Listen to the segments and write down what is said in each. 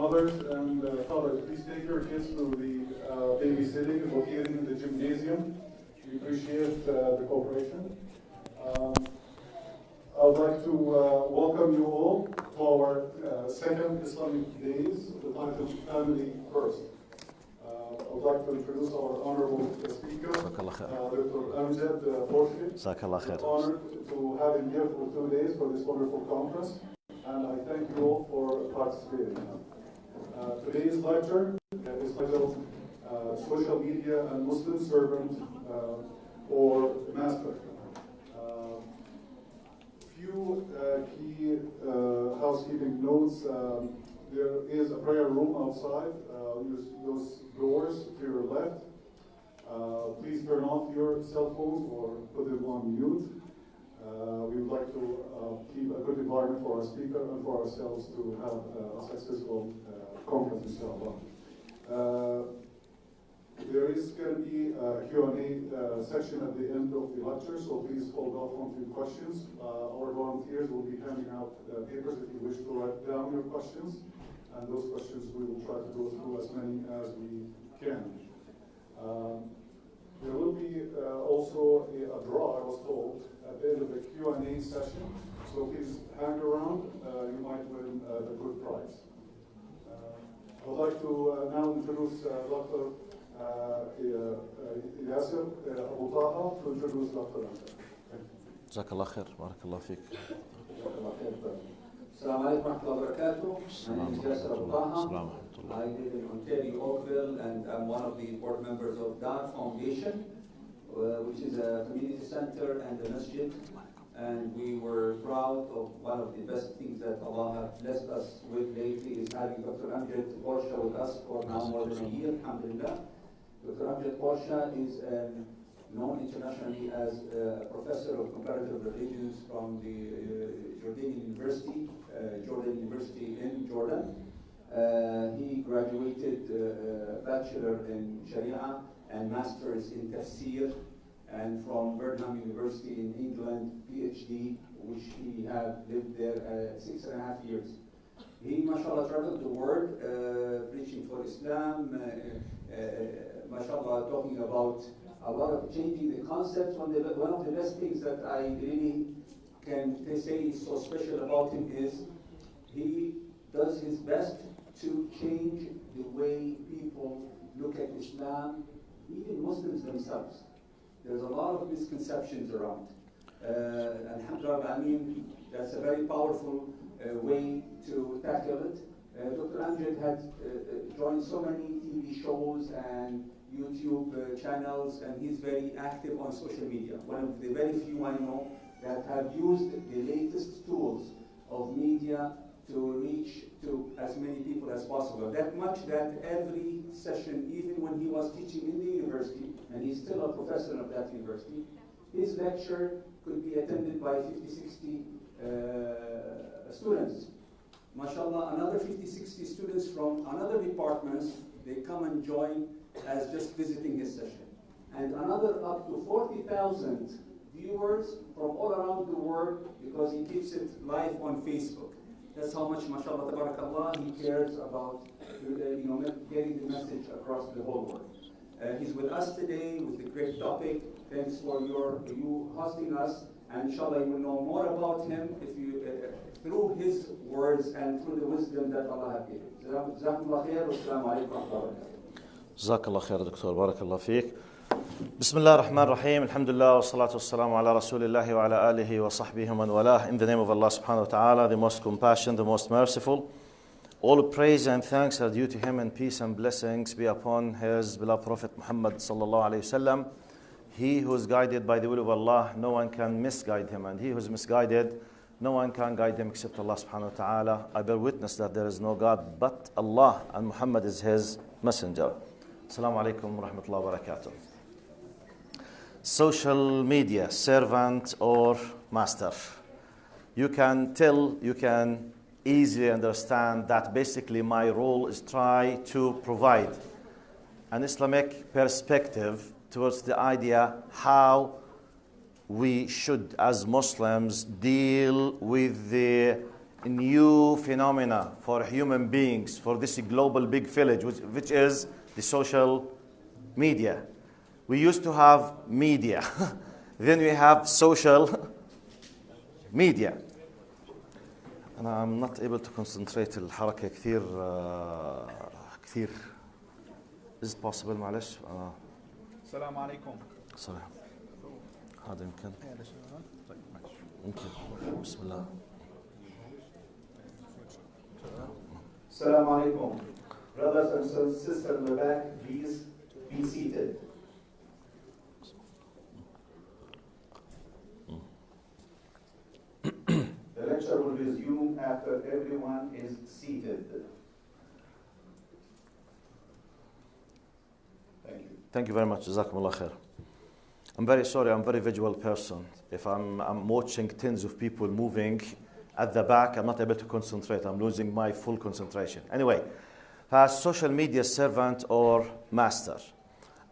mothers and fathers, please take your kids to the babysitting located in the gymnasium. We appreciate the cooperation. I would like to welcome you all to our second Islamic Days, entitled Family First. I would like to introduce our honorable speaker, Dr. Amjad Porshid. We're honored to have him here for 2 days for this wonderful conference, and I thank you all for participating. Today's lecture is titled Social Media and Muslim Servant or Master. Few key housekeeping notes. There is a prayer room outside. Use those doors to your left. Please turn off your cell phones or put them on mute. We would like to keep a good environment for our speaker and for ourselves to have a successful conference, inshallah. There is going to be a Q&A section at the end of the lecture, so please hold off on your questions. Our volunteers will be handing out papers if you wish to write down your questions, and those questions we will try to go through as many as we can. There will be also a draw, I was told, at the end of the Q&A session, so please hang around. You might win the good prize. I would like to now introduce Dr. Yasser Abu Taha to introduce Dr. Amjad. جزاك الله خير بارك الله فيك. Assalamu alaikum wa rahmatullahi wa barakatuh. My name is Yasser Abu Taha. I live in Ontario, Oakville, and I'm one of the board members of Dar Foundation, which is a community center and a masjid. And we were proud of one of the best things that Allah has blessed us with lately is having Dr. Amjad Porshid with us for now more than a year, alhamdulillah. Dr. Amjad Porshid is known internationally as a professor of comparative religions from the Jordan University in Jordan. He graduated bachelor in Sharia and masters in Tafsir, and from Birmingham University in England, PhD, which he had lived there 6.5 years. He, mashallah, traveled the world preaching for Islam, mashallah, talking about a lot of changing the concepts. One of the best things that I really can say is so special about him is he does his best to change the way people look at Islam, even Muslims themselves. There's a lot of misconceptions around. Alhamdulillah, I mean, that's a very powerful way to tackle it. Dr. Amjad had joined so many TV shows and YouTube channels, and he's very active on social media. One of the very few I know that have used the latest tools of media to reach to as many people as possible. That much that every session, even when he was teaching in the university, and he's still a professor of that university, his lecture could be attended by 50, 60 students. MashaAllah, another 50, 60 students from another departments, they come and join as just visiting his session. And another up to 40,000 viewers from all around the world, because he keeps it live on Facebook. That's how much, mashallah, tabarakallah, he cares about getting the message across the whole world. He's with us today with a great topic. Thanks for you hosting us. And inshallah, you will know more about him if you through his words and through the wisdom that Allah has given. Jazakumullah khair. Wassalamu alaikum wa rahmatullahi. جزاك الله خير دكتور بارك الله فيك. بسم الله الرحمن الرحيم. الحمد لله والصلاة والسلام على رسول الله وعلى آله وصحبه ومن والاه. In the name of Allah subhanahu wa ta'ala, the most compassionate, the most merciful. All praise and thanks are due to him, and peace and blessings be upon his beloved Prophet Muhammad sallallahu alayhi wasallam. He who is guided by the will of Allah, no one can misguide him, and he who is misguided, no one can guide him except Allah subhanahu wa ta'ala. I bear witness that there is no God but Allah, and Muhammad is his messenger. Assalamu alaikum wa rahmatullahi wa barakatuh. Social media, servant or master. You can easily understand that basically my role is try to provide an Islamic perspective towards the idea how we should as Muslims deal with the new phenomena for human beings, for this global big village, which is the social media. We used to have media. Then we have social media. And I'm not able to concentrate. الحركة كثير كثير. Is it possible معلش؟ السلام عليكم. صحيح. هذا يمكن. يمكن. بسم الله. Assalamu alaikum. Brothers and sisters in the back, please be seated. The lecture will resume after everyone is seated. Thank you. Thank you very much. جزاكم الله خير. I'm very sorry. I'm a very visual person. If I'm watching tens of people moving at the back, I'm not able to concentrate. I'm losing my full concentration. Anyway, as social media servant or master,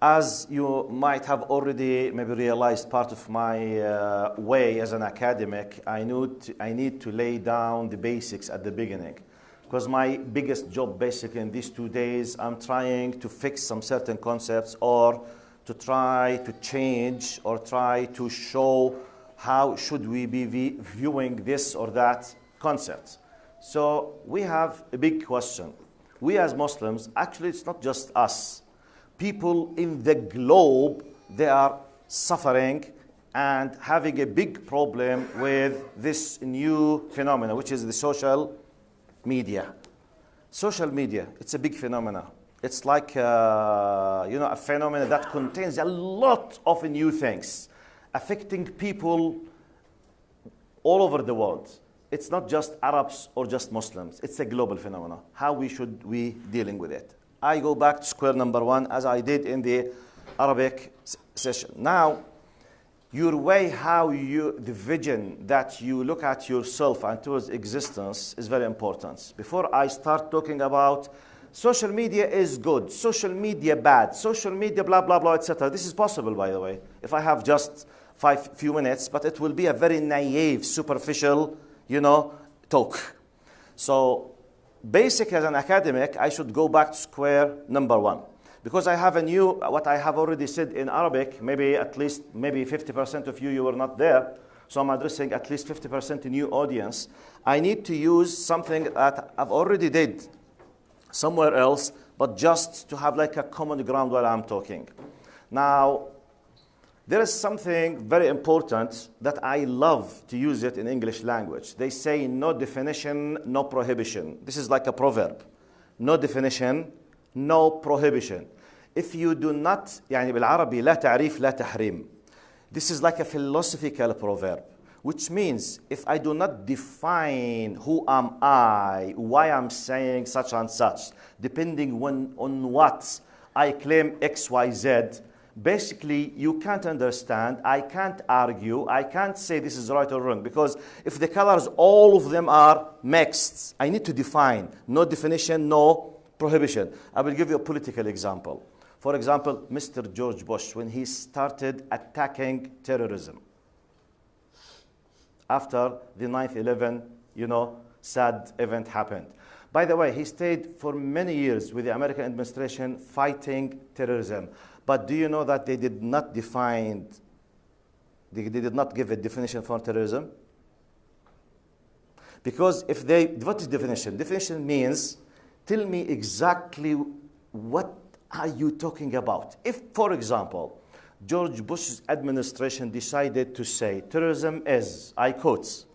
as you might have already maybe realized, part of my way as an academic, I need to lay down the basics at the beginning. Because my biggest job basically in these 2 days, I'm trying to fix some certain concepts or to try to change or try to show how should we be viewing this or that concept. So we have a big question. We as Muslims, actually it's not just us. People in the globe, they are suffering and having a big problem with this new phenomenon, which is the social media. Social media, it's a big phenomenon. It's like a phenomenon that contains a lot of new things affecting people all over the world. It's not just Arabs or just Muslims. It's a global phenomenon. How should we dealing with it? I go back to square number one as I did in the Arabic session. Now, your way the vision that you look at yourself and towards existence is very important. Before I start talking about social media is good, social media bad, social media blah, blah, blah, etc. This is possible, by the way, if I have just few minutes, but it will be a very naive, superficial, talk. So basic as an academic, I should go back to square number one. Because I have what I have already said in Arabic, maybe 50% of you were not there, so I'm addressing at least 50% new audience. I need to use something that I've already did somewhere else, but just to have like a common ground while I'm talking. Now, there is something very important that I love to use it in English language. They say no definition, no prohibition. This is like a proverb. No definition, no prohibition. If you do not, يعني بالعربي لا تعريف لا تحريم. This is like a philosophical proverb, which means if I do not define who am I, why I'm saying such and such, depending on what I claim X, Y, Z, basically you can't understand, I can't argue, I can't say this is right or wrong, because if the colors, all of them are mixed, I need to define. No definition, no prohibition. I will give you a political example. For example, Mr. George Bush, when he started attacking terrorism after the 9/11, sad event happened. By the way, he stayed for many years with the American administration fighting terrorism. But do you know that they did not give a definition for terrorism? Because what is definition? Definition means, tell me exactly what are you talking about. If, for example, George Bush's administration decided to say terrorism is, I quote,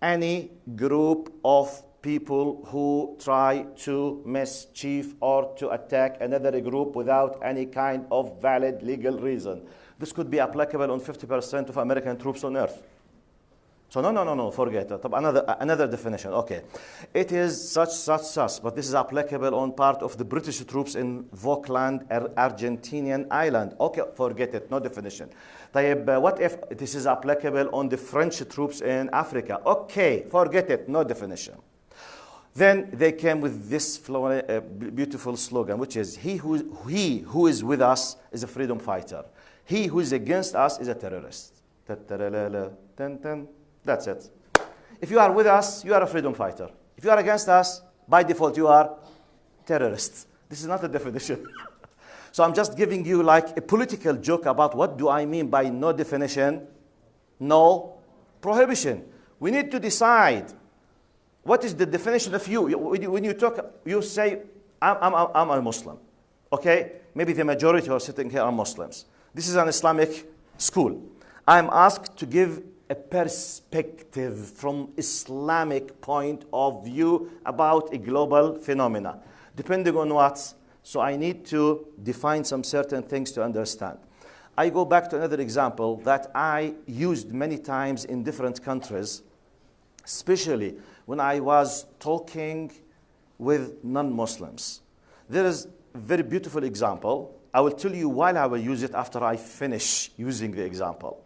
any group of people who try to mischief or to attack another group without any kind of valid legal reason. This could be applicable on 50% of American troops on earth. So no, forget it. Another definition, okay. It is such, but this is applicable on part of the British troops in Falkland, Argentinian island. Okay, forget it, no definition. What if this is applicable on the French troops in Africa? Okay, forget it, no definition. Then they came with this beautiful slogan, which is, he who is with us is a freedom fighter. He who is against us is a terrorist. That's it. If you are with us, you are a freedom fighter. If you are against us, by default, you are terrorists. This is not a definition. So I'm just giving you like a political joke about what do I mean by no definition, no prohibition. We need to decide what is the definition of you. When you talk, you say, I'm a Muslim. Okay? Maybe the majority who are sitting here are Muslims. This is an Islamic school. I'm asked to give a perspective from Islamic point of view about a global phenomena. Depending on what, so I need to define some certain things to understand. I go back to another example that I used many times in different countries, especially when I was talking with non-Muslims. There is a very beautiful example. I will tell you why I will use it after I finish using the example.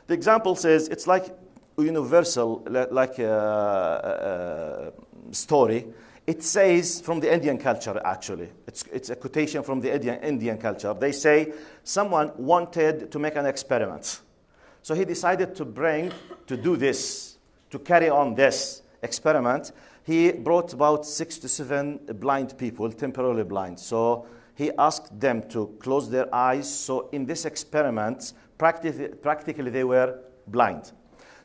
The example says it's like universal, like a story. It says from the Indian culture, actually. It's a quotation from the Indian culture. They say someone wanted to make an experiment. So he decided to do this, to carry on this experiment. He brought about 6 to 7 blind people, temporarily blind. So he asked them to close their eyes. So in this experiment, practically they were blind.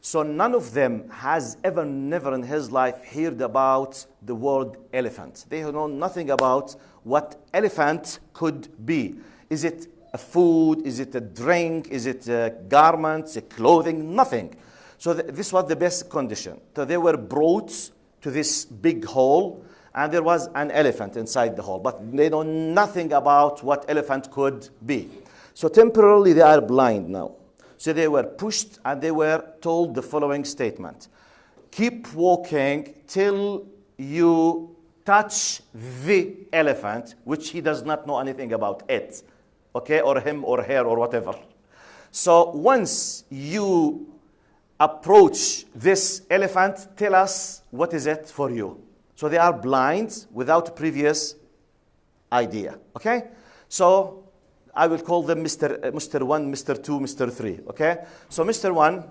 So none of them has ever, never in his life heard about the word elephant. They know nothing about what elephant could be. Is it a food? Is it a drink? Is it a garments, a clothing? Nothing. So this was the best condition. So they were brought to this big hole, and there was an elephant inside the hole, but they know nothing about what elephant could be. So temporarily they are blind now. So they were pushed and they were told the following statement. Keep walking till you touch the elephant, which he does not know anything about it, okay, or him or her or whatever. So once you approach this elephant, tell us what is it for you. So they are blind without previous idea, okay? So I will call them Mr. 1, Mr. 2, Mr. 3, okay? So Mr. 1,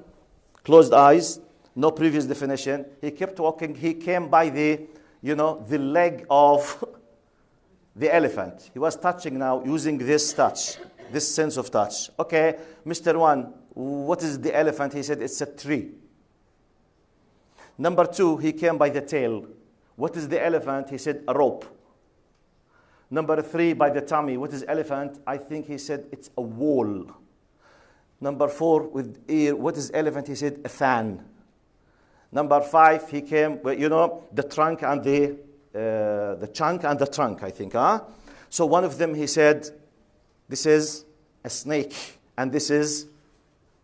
closed eyes, no previous definition. He kept walking. He came by the leg of the elephant. He was touching now using this touch, this sense of touch. Okay, Mr. 1, what is the elephant? He said, it's a tree. Number 2, he came by the tail. What is the elephant? He said, a rope. Number 3, by the tummy. What is elephant? I think he said, it's a wall. Number 4, with ear. What is elephant? He said, a fan. Number 5, he came, the trunk and the chunk and the trunk, I think. So one of them, he said, this is a snake, and this is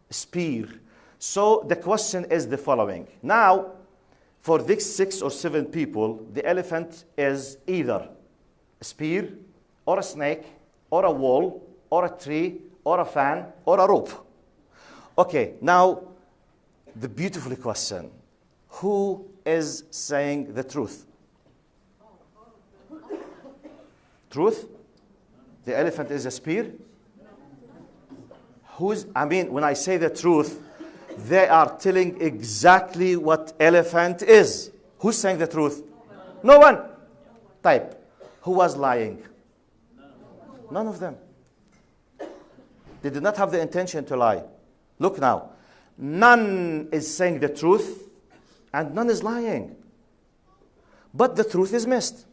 a spear. So the question is the following. Now, for these 6 or 7 people, the elephant is either a spear, or a snake, or a wall, or a tree, or a fan, or a rope. Okay, now, the beautiful question. Who is saying the truth? Truth? The elephant is a spear? When I say the truth, they are telling exactly what elephant is. Who's saying the truth? No one. Type. Who was lying? None of them. They did not have the intention to lie. Look now. None is saying the truth, and none is lying. But the truth is missed.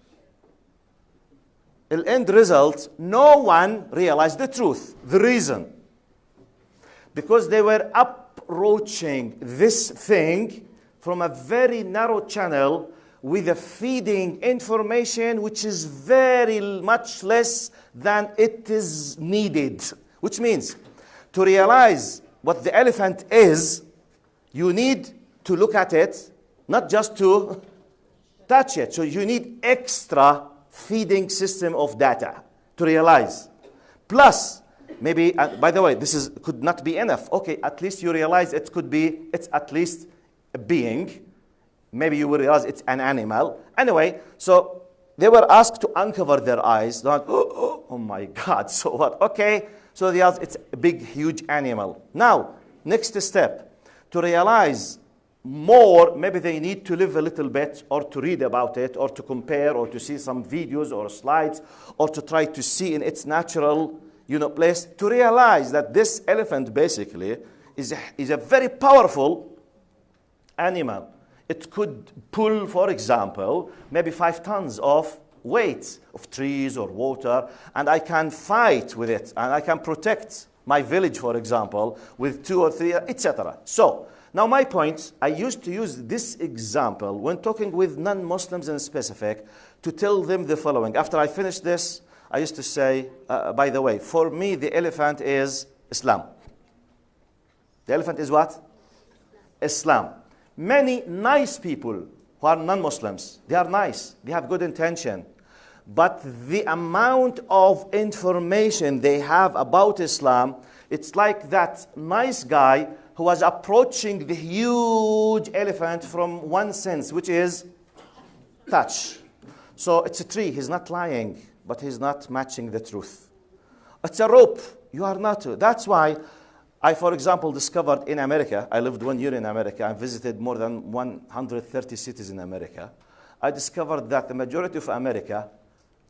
The end result, no one realized the truth. The reason. Because they were approaching this thing from a very narrow channel with a feeding information which is very much less than it is needed. Which means, to realize what the elephant is, you need to look at it, not just to touch it. So you need extra feeding system of data to realize. Plus, maybe, by the way, could not be enough. Okay, at least you realize it's at least a being. Maybe you will realize it's an animal. Anyway, so they were asked to uncover their eyes. Not, oh my God, so what? Okay, so it's a big, huge animal. Now, next step, to realize more, maybe they need to live a little bit or to read about it or to compare or to see some videos or slides or to try to see in its natural, place to realize that this elephant basically is a very powerful animal. It could pull, for example, maybe 5 tons of weight of trees or water, and I can fight with it and I can protect my village, for example, with 2 or 3, etc. So, now my point, I used to use this example when talking with non-Muslims in specific to tell them the following. After I finished this, I used to say, by the way, for me the elephant is Islam. The elephant is what? Islam. Many nice people who are non-Muslims, they are nice, they have good intention. But the amount of information they have about Islam, it's like that nice guy who was approaching the huge elephant from one sense, which is touch. So it's a tree, he's not lying, but he's not matching the truth. It's a rope, you are not. That's why I, for example, discovered in America, I lived 1 year in America and visited more than 130 cities in America. I discovered that the majority of America,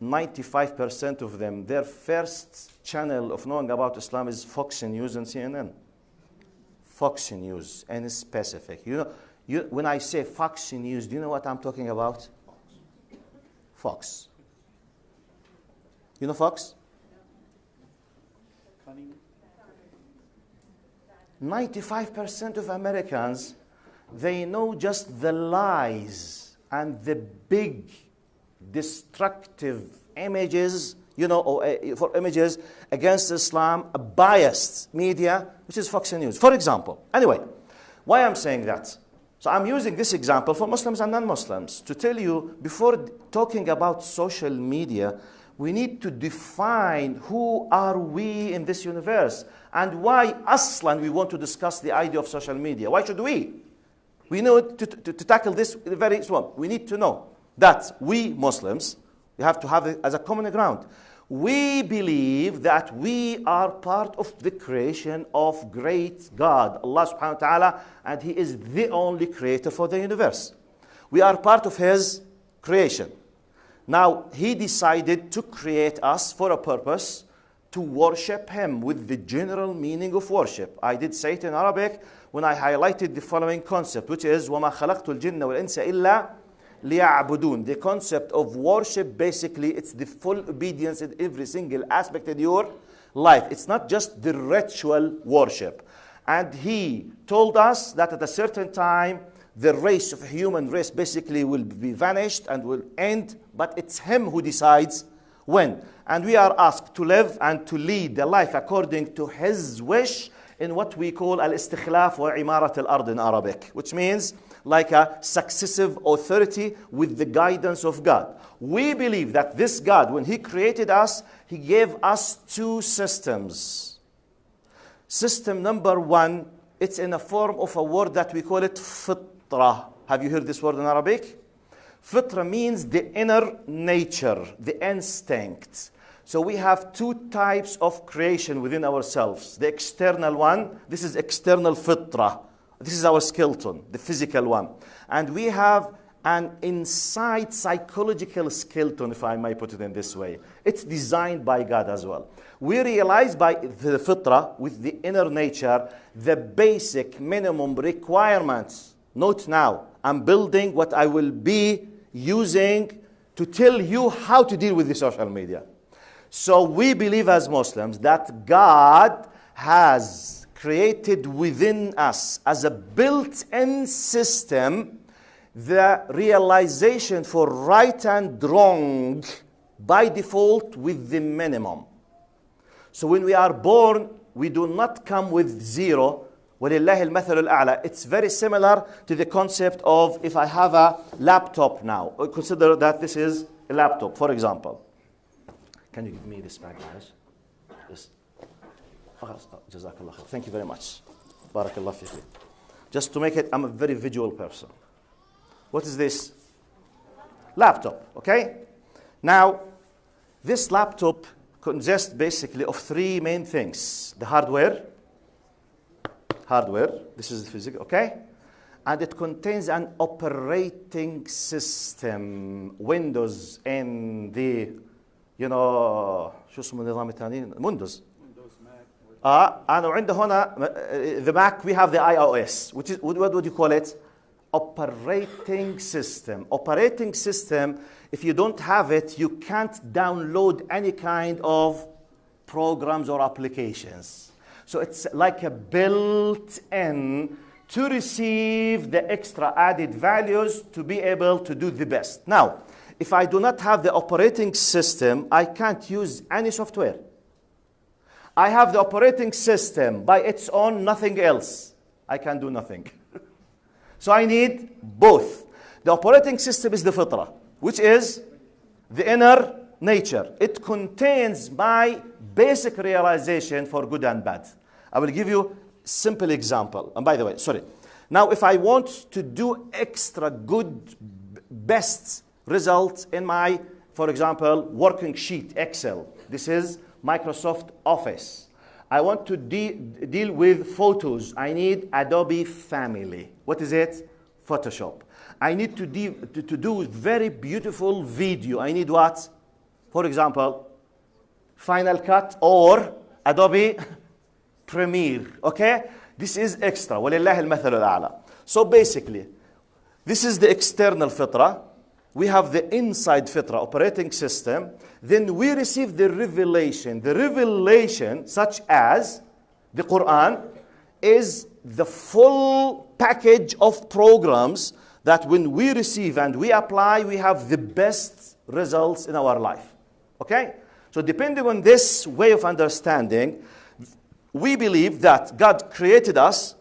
95% of them, their first channel of knowing about Islam is Fox News and CNN. Fox News, and specific. When I say Fox News, do you know what I'm talking about? Fox. You know Fox? 95% of Americans, they know just the lies and the big destructive images, for images against Islam, a biased media, which is Fox News, for example. Anyway, why I'm saying that? So I'm using this example for Muslims and non-Muslims to tell you, before talking about social media, we need to define who are we in this universe and why aslan we want to discuss the idea of social media. Why should we? We need to tackle this very soon. We need to know that we Muslims, we have to have it as a common ground. We believe that we are part of the creation of great God, Allah subhanahu wa ta'ala, and He is the only creator for the universe. We are part of His creation. Now, He decided to create us for a purpose, to worship Him with the general meaning of worship. I did say it in Arabic when I highlighted the following concept, which is وَمَا خَلَقْتُ الْجِنَّ وَالْإِنسَ إِلَّا لِيَعْبُدُونَ. The concept of worship, basically, it's the full obedience in every single aspect of your life. It's not just the ritual worship. And He told us that at a certain time, the race of human race basically will be vanished and will end, but it's Him who decides when. And we are asked to live and to lead the life according to His wish in what we call al-istikhlaf wa imarat al-ard in Arabic, which means like a successive authority with the guidance of God. We believe that this God, when He created us, He gave us 2 systems. System number 1, it's in a form of a word that we call it fitra. Have you heard this word in Arabic? Fitra means the inner nature, the instinct. So we have 2 types of creation within ourselves. The external one, this is external fitra. This is our skeleton, the physical one. And we have an inside psychological skeleton, if I may put it in this way. It's designed by God as well. We realize by the fitra, with the inner nature, the basic minimum requirements. Note now, I'm building what I will be using to tell you how to deal with the social media. So we believe as Muslims that God has created within us as a built-in system the realization for right and wrong by default with the minimum. So when we are born, we do not come with 0. وَلِلَّهِ الْمَثَلُ الْأَعْلَى. It's very similar to the concept of if I have a laptop now. Consider that this is a laptop, for example. Can you give me this bag, guys? Yes. Jazakallah khair. Thank you very much. Barakallah fiqh. Just to make it, I'm a very visual person. What is this? Laptop, okay? Now, this laptop consists basically of 3 main things. The hardware, this is the physical, okay? and it contains an operating system. Windows in the, you know, شو اسمه النظام الثاني؟ Windows. أنا وعنده هنا the Mac we have the iOS, which is what would you call it? Operating system. Operating system. If you don't have it, you can't download any kind of programs or applications. So it's like a built-in to receive the extra added values to be able to do the best. Now, if I do not have the operating system, I can't use any software. I have the operating system by its own, nothing else. I can do nothing. So I need both. The operating system is the fitra, which is the inner nature. It contains my basic realization for good and bad. I will give you a simple example. And by the way, sorry. Now, if I want to do extra good, best results in my, for example, working sheet, Excel. This is Microsoft Office. I want to deal with photos. I need Adobe Family. What is it? Photoshop. I need to do very beautiful video. I need what? For example, Final Cut or Adobe Premiere. Okay? This is extra. وَلِلَّهِ الْمَثَلُ الْأَعْلَى. So basically, this is the external fitra. We have the inside fitra, operating system. Then we receive the revelation. The revelation, such as the Quran, is the full package of programs that when we receive and we apply, we have the best results in our life. Okay? So depending on this way of understanding, we believe that God created us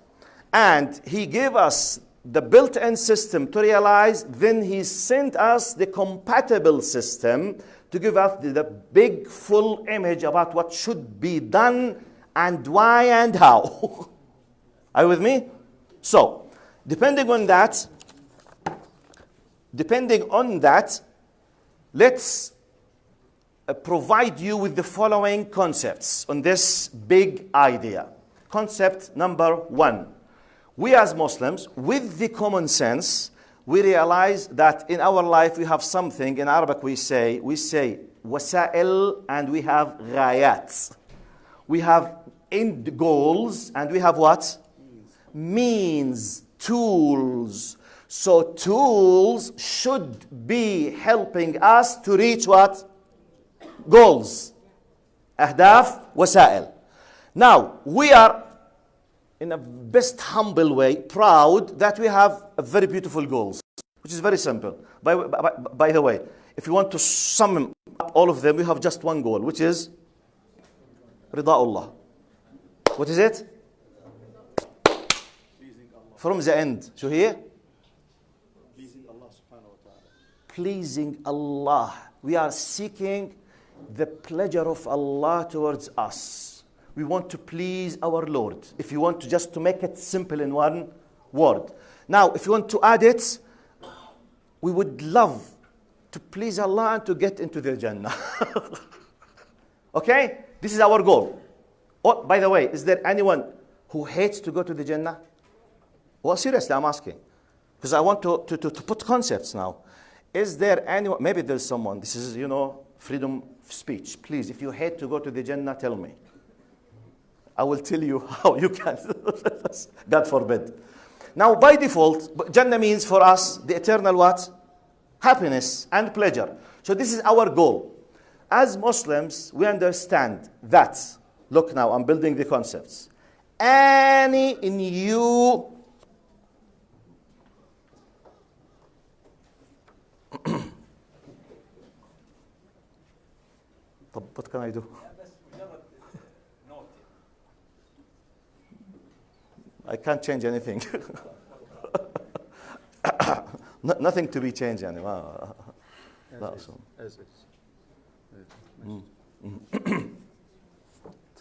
and He gave us the built-in system to realize, then He sent us the compatible system to give us the big full image about what should be done and why and how. Are you with me? So, depending on that, let's provide you with the following concepts on this big idea. Concept number 1. We as Muslims, with the common sense, we realize that in our life we have something, in Arabic we say wasa'il and we have ghayat. We have end goals and we have what? Means, tools. So tools should be helping us to reach what? Goals. Ahdaf, wasa'il. Now, we are in a best humble way, proud that we have a very beautiful goals, which is very simple. By the way, if you want to sum up all of them, we have just one goal, which is Rida'ullah. What is it? From the end. So here? Pleasing Allah subhanahu wa ta'ala. Pleasing Allah. We are seeking the pleasure of Allah towards us. We want to please our Lord. If you want to just to make it simple in one word. Now, if you want to add it, we would love to please Allah and to get into the Jannah. Okay? This is our goal. Oh, by the way, is there anyone who hates to go to the Jannah? Well, seriously, I'm asking. Because I want to put concepts now. Is there anyone, maybe there's someone, this is, freedom of speech. Please, if you hate to go to the Jannah, tell me. I will tell you how you can. God forbid. Now, by default, Jannah means for us the eternal what? Happiness and pleasure. So this is our goal. As Muslims, we understand that. Look now, I'm building the concepts. Any new what can I do? I can't change anything. Nothing to be changed anymore. As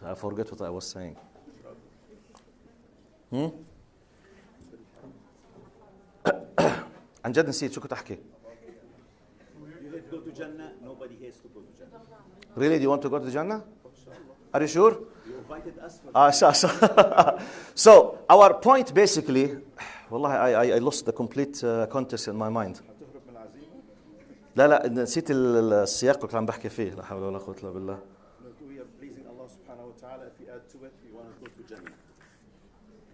I forget what I was saying. عن جد نسيت شو كنت أحكي. You have to go to Jannah. Nobody has to go to Jannah. Really, do you want to go to Jannah? Are you sure? invited us for So our point basically, والله I lost the complete context in my mind. تهرب من العزيمة. لا لا نسيت السياق اللي كنت عم بحكي فيه لا حول ولا قوة إلا بالله. We are pleasing Allah subhanahu wa ta'ala. If we add to it, we want to go to Jannah.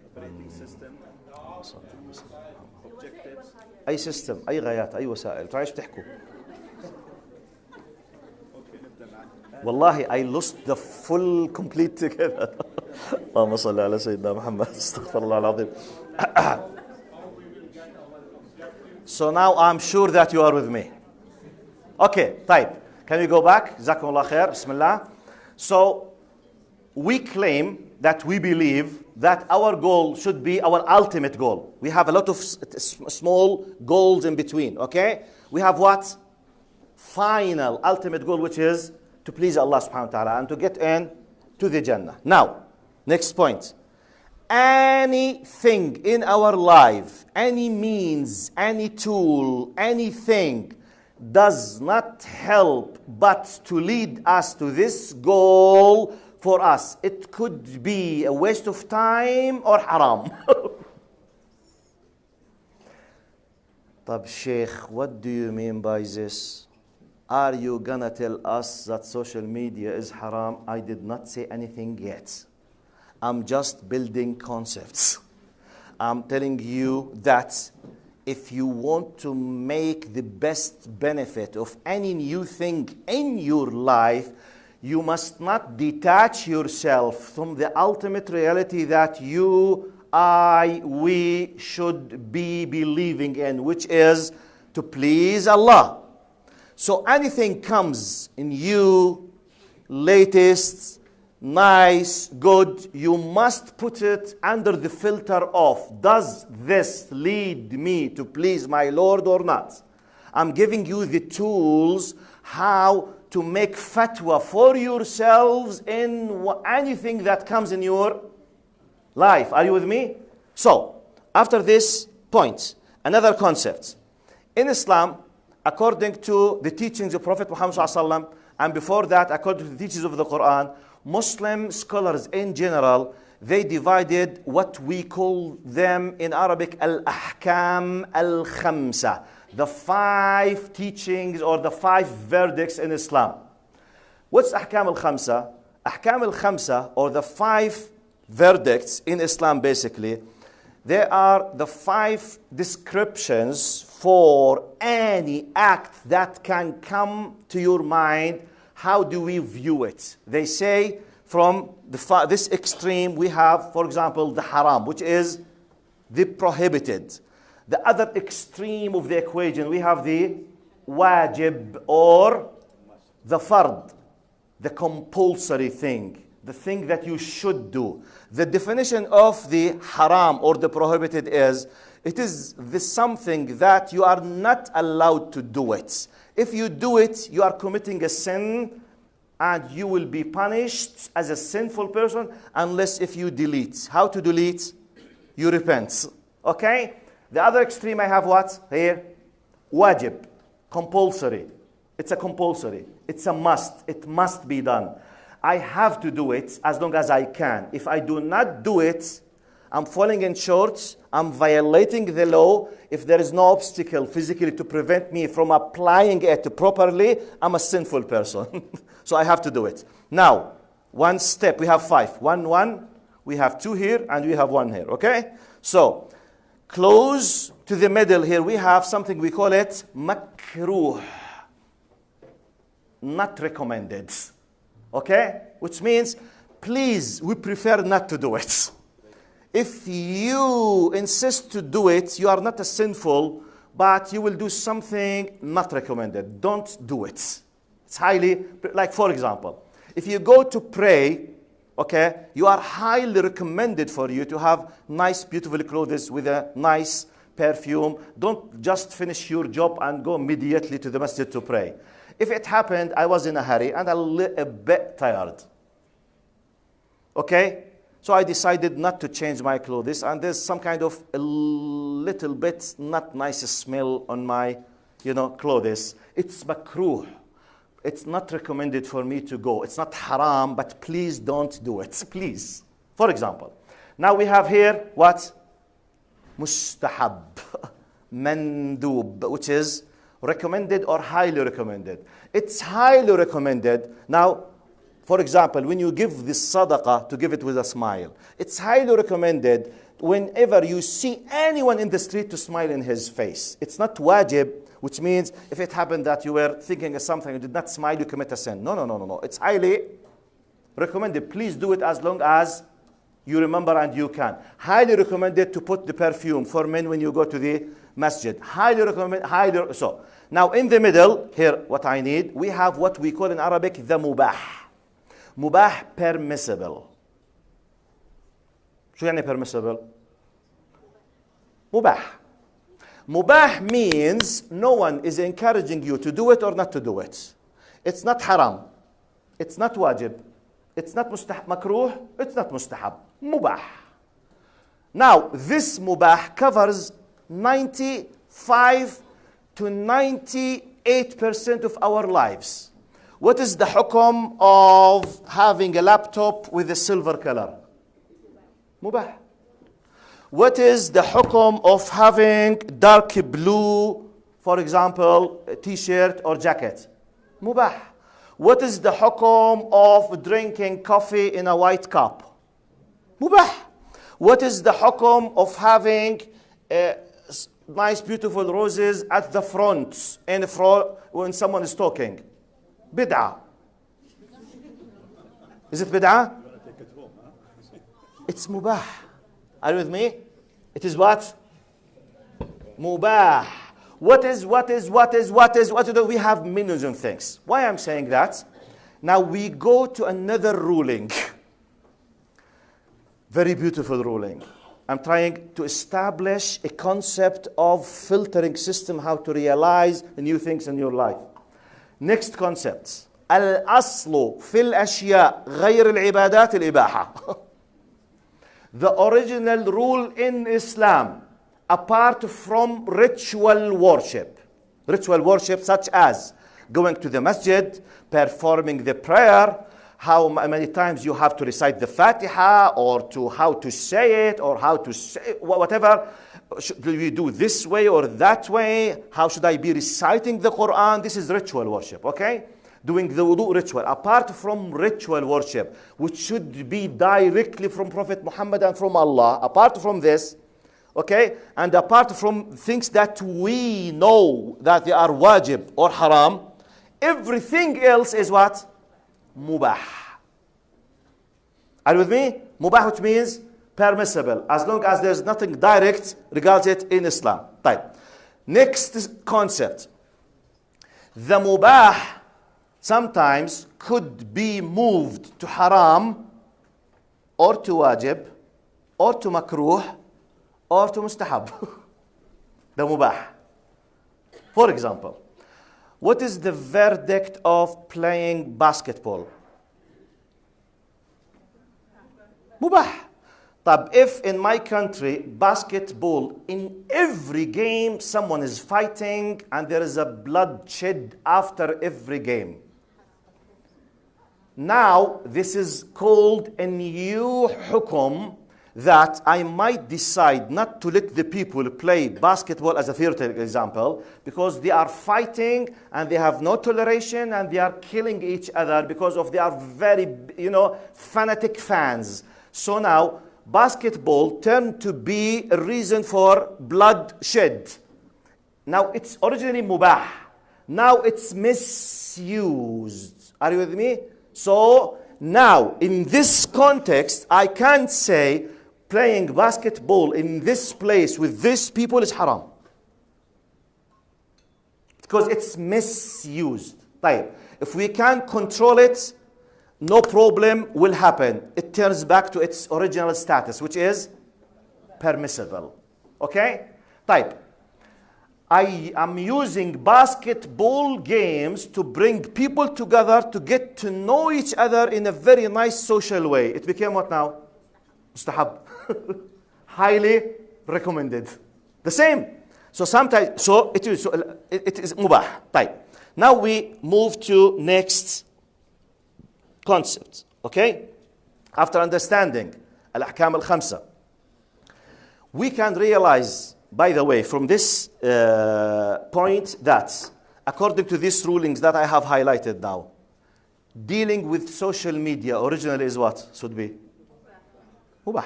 Operating system, objectives. أي سيستم أي غايات أي وسائل تعيش بتحكوا. Okay, نبدأ معك. والله I lost the full complete كذا. اللهم صل على سيدنا محمد استغفر الله العظيم. So now I'm sure that you are with me. Okay, طيب. Can we go back? جزاكم الله خير. بسم الله. So we claim that we believe that our goal should be our ultimate goal. We have a lot of small goals in between, okay? We have what? Final, ultimate goal, which is to please Allah subhanahu wa ta'ala and to get in to the Jannah. Now, next point. Anything in our life, any means, any tool, anything does not help but to lead us to this goal for us. It could be a waste of time or haram. طب Sheikh, what do you mean by this? Are you gonna tell us that social media is haram? I did not say anything yet. I'm just building concepts. I'm telling you that if you want to make the best benefit of any new thing in your life, you must not detach yourself from the ultimate reality that you, I, we should be believing in, which is to please Allah. So anything comes in you, latest, nice, good, you must put it under the filter of, does this lead me to please my Lord or not? I'm giving you the tools how to make fatwa for yourselves in anything that comes in your life. Are you with me? So, after this point, another concept. In Islam, according to the teachings of Prophet Muhammad ﷺ, and before that, according to the teachings of the Quran, Muslim scholars in general, they divided what we call them in Arabic al-ahkam al-khamsa, the 5 teachings or the 5 verdicts in Islam. What's ahkam al-khamsa? Ahkam al-khamsa, or the 5 verdicts in Islam basically, they are the 5 descriptions for any act that can come to your mind. How do we view it? They say from this extreme we have, for example, the haram, which is the prohibited. The other extreme of the equation, we have the wajib or the fard, the compulsory thing, the thing that you should do. The definition of the haram or the prohibited is, it is the something that you are not allowed to do it. If you do it, you are committing a sin and you will be punished as a sinful person unless if you delete. How to delete? You repent. Okay? The other extreme I have what? Here. Wajib. Compulsory. It's a compulsory. It's a must. It must be done. I have to do it as long as I can. If I do not do it, I'm falling in short. I'm violating the law. If there is no obstacle physically to prevent me from applying it properly, I'm a sinful person. So I have to do it. Now, one step. We have 5. One. We have 2 here and we have 1 here. Okay? So, close to the middle here, we have something we call it makruh. Not recommended. Okay? Which means, please, we prefer not to do it. If you insist to do it, you are not a sinful, but you will do something not recommended. Don't do it. It's highly, like for example, if you go to pray, okay, you are highly recommended for you to have nice, beautiful clothes with a nice perfume. Don't just finish your job and go immediately to the masjid to pray. If it happened, I was in a hurry and a bit tired. Okay? So I decided not to change my clothes, and there's some kind of a little bit not nice smell on my, clothes. It's makruh. it's not recommended for me to go. It's not haram, but please don't do it. Please. For example, now we have here what? Mustahab, mandub, which is recommended or highly recommended. It's highly recommended. Now, for example, when you give this sadaqah, to give it with a smile. It's highly recommended whenever you see anyone in the street to smile in his face. It's not wajib, which means if it happened that you were thinking of something, you did not smile, you commit a sin. No. It's highly recommended. Please do it as long as you remember and you can. Highly recommended to put the perfume for men when you go to the masjid. Highly recommended. So now in the middle, here what I need, we have what we call in Arabic the mubah. Mubah, permissible. شو يعني permissible? Mubah. Mubah means no one is encouraging you to do it or not to do it. It's not haram. It's not wajib. It's not makruh. It's not mustahab. Mubah. Now, this mubah covers 95 to 98% of our lives. What is the hukum of having a laptop with a silver color? Mubah. What is the hukum of having dark blue, for example, t-shirt or jacket? Mubah. What is the hukum of drinking coffee in a white cup? Mubah. What is the hukum of having nice, beautiful roses at the front when someone is talking? Bid'ah. Is it bid'ah? It's mubah. Are you with me? It is what? Mubah. What is? We have millions of things. Why I'm saying that? Now we go to another ruling. Very beautiful ruling. I'm trying to establish a concept of filtering system, how to realize new things in your life. Next concept. الأصل في الأشياء غير العبادات الإباحة. The original rule in Islam, apart from ritual worship such as going to the masjid, performing the prayer, how many times you have to recite the Fatiha, or to how to say it, or how to say whatever. Should we do this way or that way? How should I be reciting the Quran? This is ritual worship, okay? Doing the wudu ritual. Apart from ritual worship, which should be directly from Prophet Muhammad and from Allah, apart from this, okay, and apart from things that we know that they are wajib or haram, everything else is what? Mubah. Are you with me? Mubah, which means permissible, as long as there's nothing direct regards it in Islam. Right. Next concept. The mubah sometimes could be moved to haram, or to wajib, or to makruh, or to mustahab. The mubah. For example, what is the verdict of playing basketball? Mubah. But if in my country, basketball, in every game, someone is fighting and there is a bloodshed after every game. Now, this is called a new hukum that I might decide not to let the people play basketball, as a theoretical example, because they are fighting and they have no toleration and they are killing each other because of they are very, fanatic fans. So now, basketball turned to be a reason for bloodshed. Now, it's originally mubah. Now, it's misused. Are you with me? So, now, in this context, I can't say playing basketball in this place with these people is haram. Because it's misused. Right. If we can't control it, no problem will happen. It turns back to its original status, which is permissible. Okay? Type. I am using basketball games to bring people together to get to know each other in a very nice social way. It became what now? Mustahab. Highly recommended. The same. So sometimes, it is mubah. Type. Now we move to next concept. Okay? After understanding al-ahkam al-khamsa, we can realize, by the way, from this point that according to these rulings that I have highlighted now, dealing with social media originally is what? Should be? Mubah.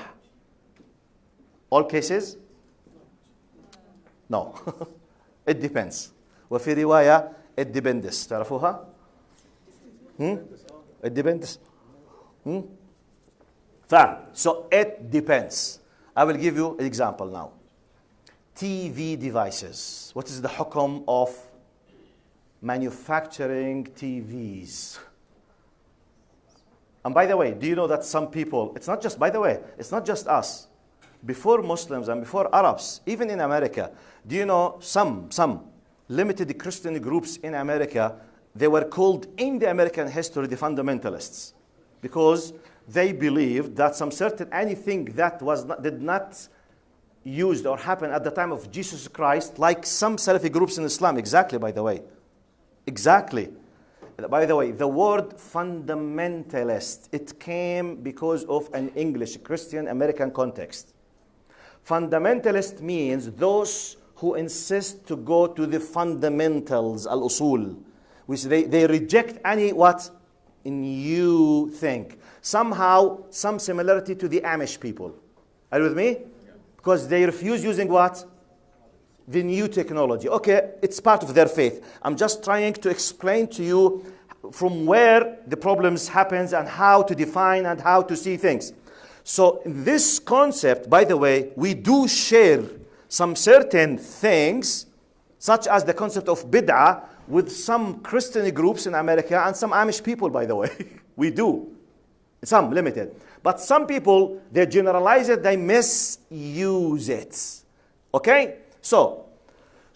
All cases? No. It depends. وفي رواية it depends. تعرفوها؟ It depends. Fine. So it depends. I will give you an example now. TV devices. What is the hukum of manufacturing TVs? And by the way, do you know that some people, it's not just, by the way, it's not just us. Before Muslims and before Arabs, even in America, do you know some limited Christian groups in America, they were called in the American history the fundamentalists, because they believed that some certain anything that did not used or happen at the time of Jesus Christ, like some Salafi groups in Islam, exactly, by the way. Exactly. By the way, the word fundamentalist, it came because of an English Christian American context. Fundamentalist means those who insist to go to the fundamentals, al-usul, which they reject any what? New thing. Somehow, some similarity to the Amish people. Are you with me? Because they refuse using what? The new technology. Okay, it's part of their faith. I'm just trying to explain to you from where the problems happens and how to define and how to see things. So this concept, by the way, we do share some certain things, such as the concept of bid'ah, with some Christian groups in America and some Amish people, by the way. We do. Some limited. But some people, they generalize it, they misuse it. Okay? So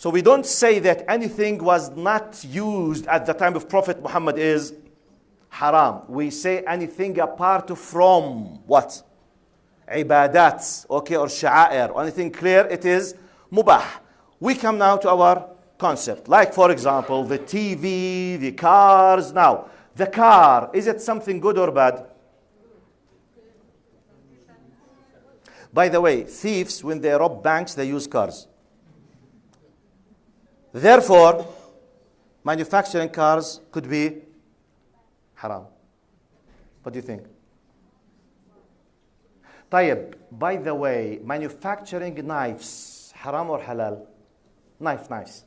we don't say that anything was not used at the time of Prophet Muhammad is haram. We say anything apart from what? Ibadat, okay, or sha'air, or anything clear, it is mubah. We come now to our concept. Like, for example, the TV, the cars. Now, the car, is it something good or bad? By the way, thieves, when they rob banks, they use cars. Therefore, manufacturing cars could be haram. What do you think? طيب, by the way, manufacturing knives, haram or halal? Knives.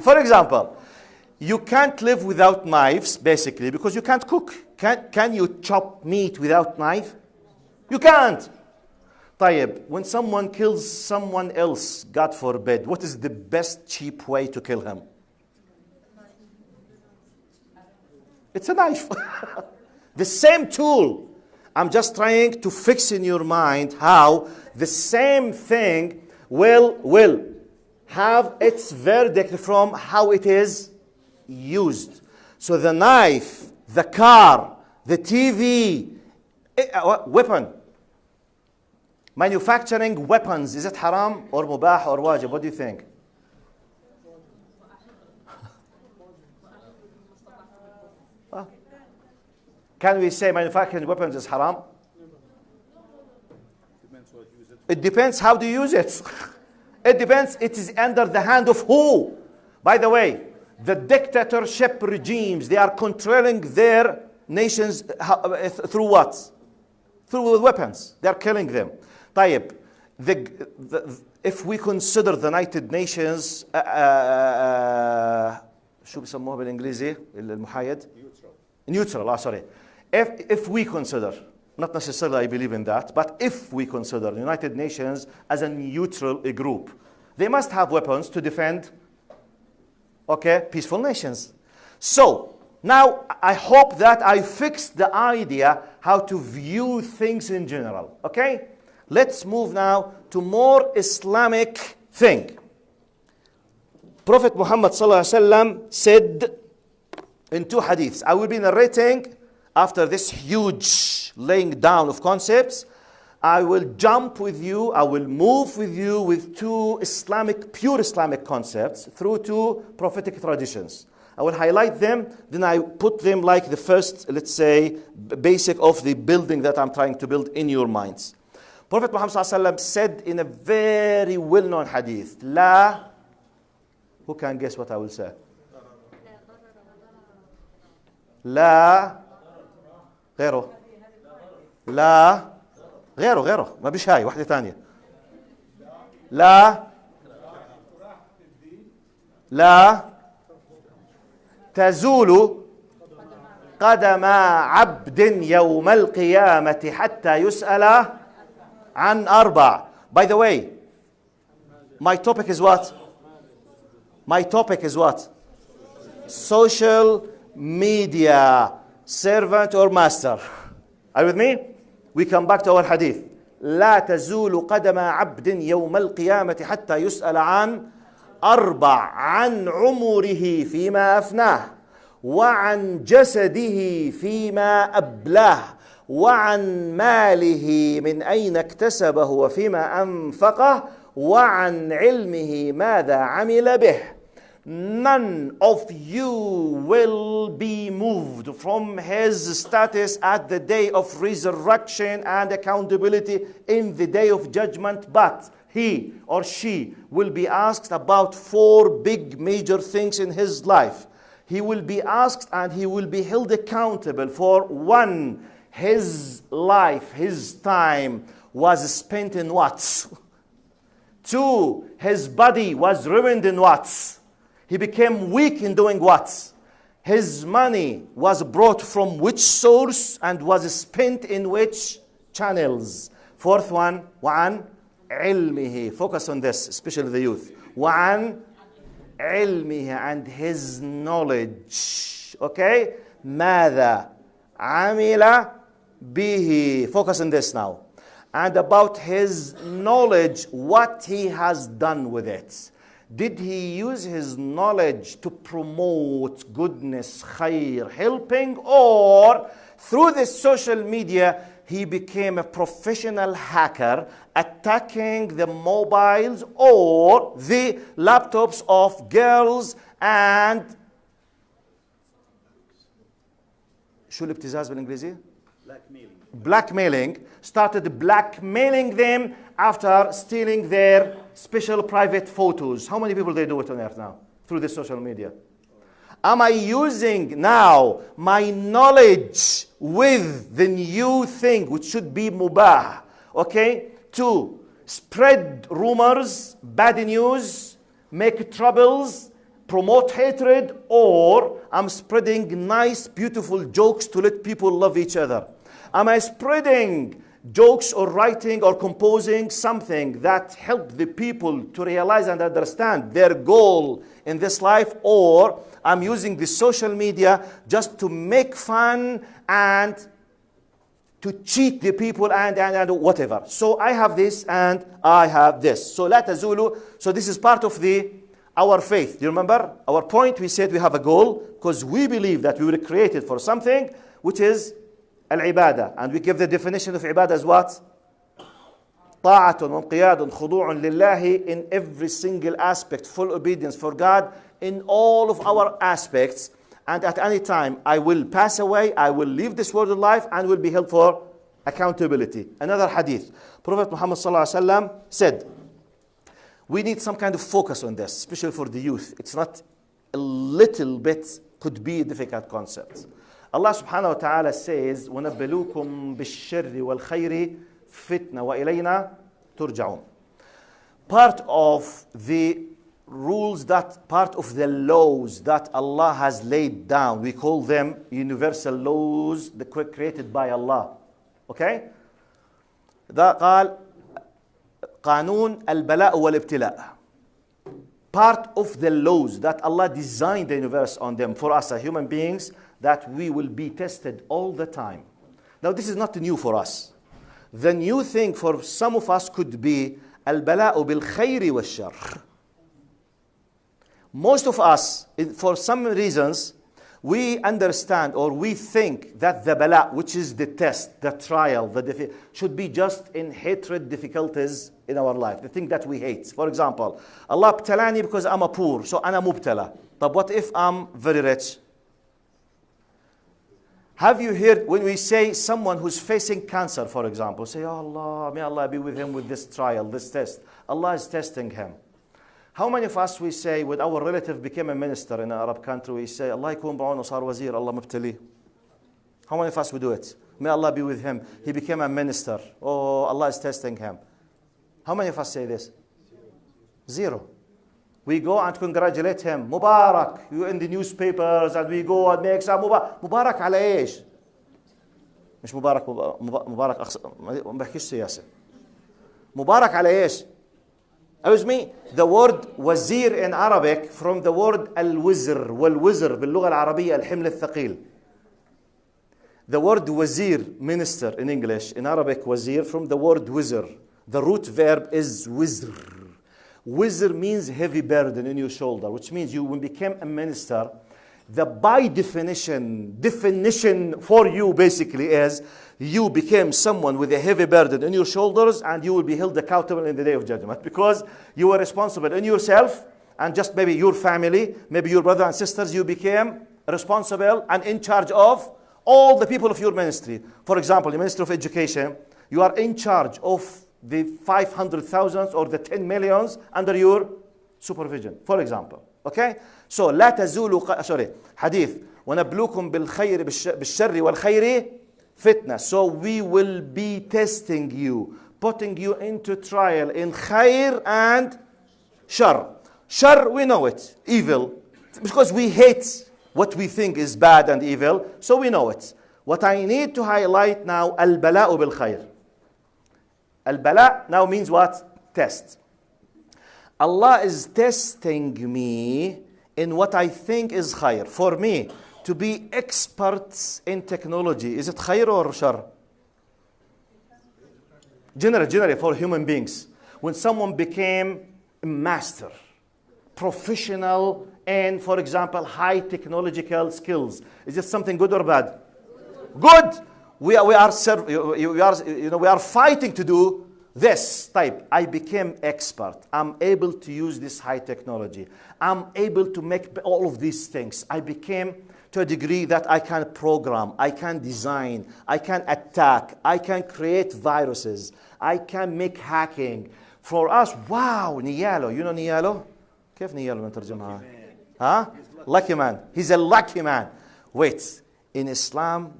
For example, you can't live without knives, basically, because you can't cook. Can you chop meat without knife? You can't. طيب, when someone kills someone else, God forbid, what is the best cheap way to kill him? It's a knife. The same tool. I'm just trying to fix in your mind how the same thing will have its verdict from how it is used. So the knife, the car, the TV, weapon. Manufacturing weapons, is it haram or mubah or wajib? What do you think? Can we say manufacturing weapons is haram? It depends how to use it. It depends, it is under the hand of who? By the way, the dictatorship regimes, they are controlling their nations through what? Through weapons. They are killing them. طيب, if we consider the United Nations شو بسموها بالإنجليزي المحايد؟ Neutral, sorry. If we consider, not necessarily I believe in that, but if we consider the United Nations as a neutral group, they must have weapons to defend, okay, peaceful nations. So, now I hope that I fixed the idea how to view things in general, okay? Let's move now to more Islamic thing. Prophet Muhammad said in 2 hadiths, I will be narrating after this huge laying down of concepts, I will jump with you, I will move with you with two pure Islamic concepts through two prophetic traditions. I will highlight them, then I put them like the first, let's say, basic of the building that I'm trying to build in your minds. Prophet Muhammad ﷺ said in a very well-known hadith, La, who can guess what I will say? La, غيره. لا غيره ما بيش هاي واحدة ثانية. لا تزول قدم عبد يوم القيامة حتى يسأل عن أربع. By the way, my topic is what? Social media, servant or master. Are you with me? We come back to our hadith. لا تزول قدم عبد يوم القيامة حتى يسأل عن أربع: عن عمره فيما أفناه، وعن جسده فيما أبلاه، وعن ماله من أين اكتسبه وفيما أنفقه، وعن علمه ماذا عمل به. None of you will be moved from his status at the day of resurrection and accountability in the day of judgment, but he or she will be asked about four big major things in his life. He will be asked and he will be held accountable for: one, his life, his time was spent in what? Two, his body was ruined in what? He became weak in doing what? His money was brought from which source and was spent in which channels? Fourth one, وعن علمه. Focus on this, especially the youth. وعن علمه, and his knowledge. Okay? ماذا عمل به. Focus on this now. And about his knowledge, what he has done with it. Did he use his knowledge to promote goodness, khair, helping, or through this social media, he became a professional hacker attacking the mobiles or the laptops of girls and شو الابتزاز بالإنجليزي؟ Blackmailing. Started blackmailing them after stealing their special private photos. How many people they do it on earth now? Through the social media. Am I using now my knowledge with the new thing, which should be mubah, okay, to spread rumors, bad news, make troubles, promote hatred, or I'm spreading nice, beautiful jokes to let people love each other? Am I spreading jokes or writing or composing something that help the people to realize and understand their goal in this life, or I'm using the social media just to make fun and to cheat the people and whatever? So I have this and I have this. So لا تزولوا. So this is part of our faith. Do you remember our point? We said we have a goal because we believe that we were created for something, which is al-ibadah. And we give the definition of ibadah as what? طاعة وانقياد خضوع لله, in every single aspect, full obedience for God in all of our aspects. And at any time, I will pass away, I will leave this world of life, and will be held for accountability. Another hadith. Prophet Muhammad ﷺ said, we need some kind of focus on this, especially for the youth. It's not a little bit, could be a difficult concept. Allah subhanahu wa ta'ala says, وَنَبَّلُوكُمْ بِالشَّرِّ وَالْخَيْرِ فِتْنَةً وَإِلَيْنَا تُرْجَعُونَ. Part of the rules, that part of the laws that Allah has laid down, we call them universal laws created by Allah. Okay? that قال قانون البلاء والابتلاء. Part of the laws that Allah designed the universe on them for us as human beings, that we will be tested all the time. Now this is not new for us. The new thing for some of us could be البلاء بالخير والشر. Most of us, for some reasons, We understand or we think that the bala, which is the test, the trial, should be just in hatred, difficulties in our life, the thing that we hate. For example, Allah btalani because I'm a poor, so ana mubtala. But what if I'm very rich? Have you heard when we say someone who's facing cancer, for example, say, oh Allah, may Allah be with him with this trial, this test. Allah is testing him. How many of us we say, when our relative became a minister in an Arab country, we say, Allah yakun ba'un sar wazir, Allah mubtali. How many of us we do it? May Allah be with him. He became a minister. Oh, Allah is testing him. How many of us say this? Zero. We go and congratulate him. Mubarak. You in the newspapers and we go and make some Mubarak. Mubarak على ايش؟ مش مبارك مبارك ما بحكيش سياسة. مبارك على ايش؟ Excuse me, the word wazir in Arabic from the word al-wizr, wal-wizr باللغة العربية الحمل الثقيل. The word wazir, minister in English, in Arabic wazir from the word wizr. The root verb is wizr. Wizr means heavy burden in your shoulder, which means you when became a minister, the by definition for you basically is you became someone with a heavy burden in your shoulders and you will be held accountable in the day of judgment because you were responsible in yourself and just maybe your family, maybe your brothers and sisters, you became responsible and in charge of all the people of your ministry. For example, the Minister of Education, you are in charge of the 500,000 or the 10 millions under your supervision, for example. Okay? So, لا تزولوا حديث ونبلوكم بالخير بالشر والخير فتنة. So we will be testing you, putting you into trial in khair and shar. Shar, we know it, evil, because we hate what we think is bad and evil, so we know it. What I need to highlight now, al-bala'u bil-khair. Al-bala' now means what? Test. Allah is testing me in what I think is khair. For me, to be experts in technology, is it khair or shar? Generally, for human beings. When someone became a master, professional in, for example, high technological skills, is it something good or bad? Good. We are fighting to do this type. I became expert. I'm able to use this high technology. I'm able to make all of these things. I became to a degree that I can program, I can design, I can attack, I can create viruses, I can make hacking. For us, wow, Niyalo. You know Niyalo? كيف نيالو نترجمها؟ Huh? Lucky man. He's a lucky man. Wait, in Islam,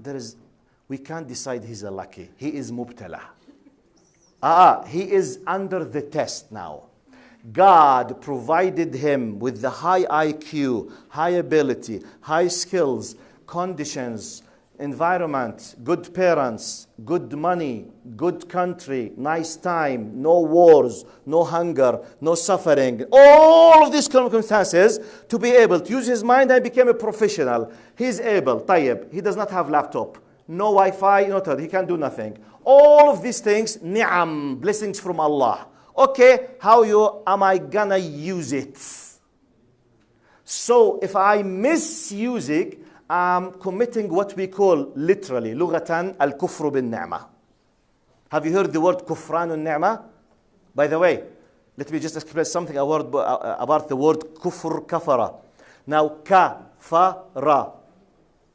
we can't decide he's a lucky. He is mubtala. He is under the test now. God provided him with the high IQ, high ability, high skills, conditions, environment, good parents, good money, good country, nice time, no wars, no hunger, no suffering. All of these circumstances to be able to use his mind and become a professional. He's able, tayyib. He does not have laptop, no Wi-Fi, he can do nothing. All of these things, ni'am, blessings from Allah. Okay, am I gonna use it? So if I misuse it, I'm committing what we call literally, لغة الكفر بالنعمة. Have you heard the word كفران النعمة? By the way, let me just express something about the word كفر كفر. Now, كفر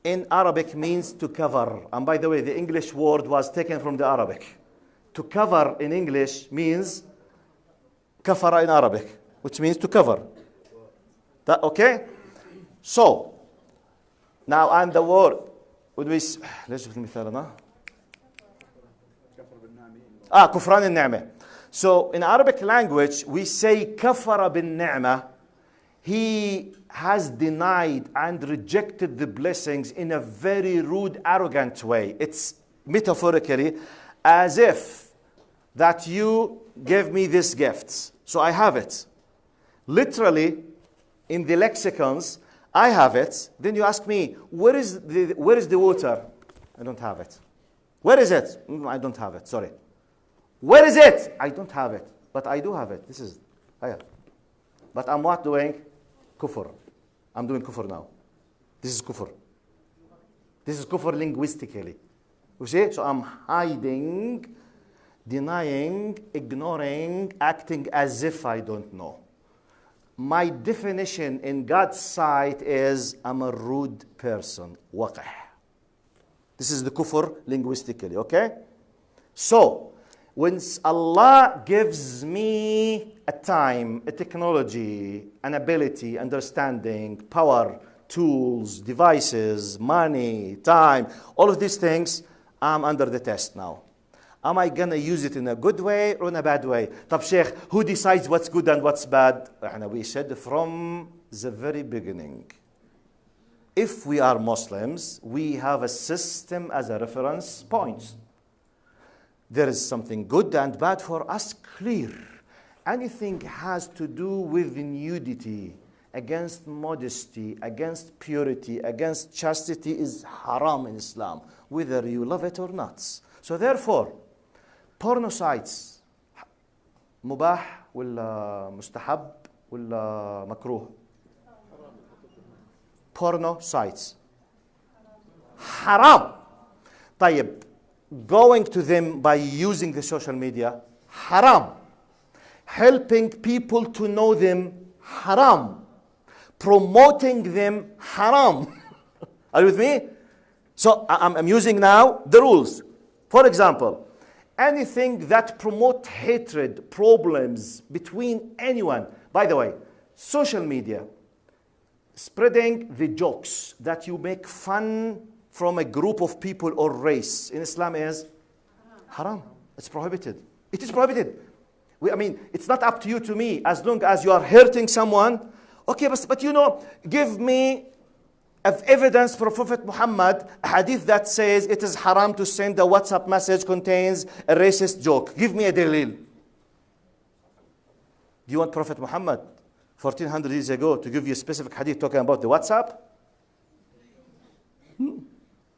in Arabic means to cover. And by the way, the English word was taken from the Arabic. To cover in English means kafara in Arabic, which means to cover. That okay? So, now and the word would we ليش المثال أنا؟ كفران النعمة. So in Arabic language we say kafara bin ni'mah. He has denied and rejected the blessings in a very rude, arrogant way. It's metaphorically as if that you gave me this gift. So I have it. Literally, in the lexicons, I have it. Then you ask me, where is the water? I don't have it. Where is it? I don't have it, sorry. Where is it? I don't have it. But I do have it. This is ayah. But I'm what doing? Kufr. I'm doing kufr now. This is kufr. This is kufr linguistically. You see? So I'm hiding, denying, ignoring, acting as if I don't know. My definition in God's sight is I'm a rude person. Waqih. This is the kufr linguistically, okay? So, when Allah gives me a time, a technology, an ability, understanding, power, tools, devices, money, time, all of these things, I'm under the test now. Am I going to use it in a good way or in a bad way? طب Sheikh, who decides what's good and what's bad? We said from the very beginning. If we are Muslims, we have a system as a reference point. There is something good and bad for us clear. Anything has to do with nudity, against modesty, against purity, against chastity is haram in Islam, whether you love it or not. So therefore, porno sites مباح ولا مستحب ولا مكروه؟ Porno sites haram. طيب, going to them by using the social media, haram. Helping people to know them, haram. Promoting them, haram. Are you with me? So I'm using now the rules. For example, anything that promote hatred, problems between anyone. By the way, social media, spreading the jokes that you make fun from a group of people or race in Islam is haram. It's prohibited. It is prohibited. It's not up to you, to me, as long as you are hurting someone. Okay, but give me evidence for Prophet Muhammad, a hadith that says it is haram to send a WhatsApp message contains a racist joke. Give me a dalil. Do you want Prophet Muhammad 1400 years ago to give you a specific hadith talking about the WhatsApp?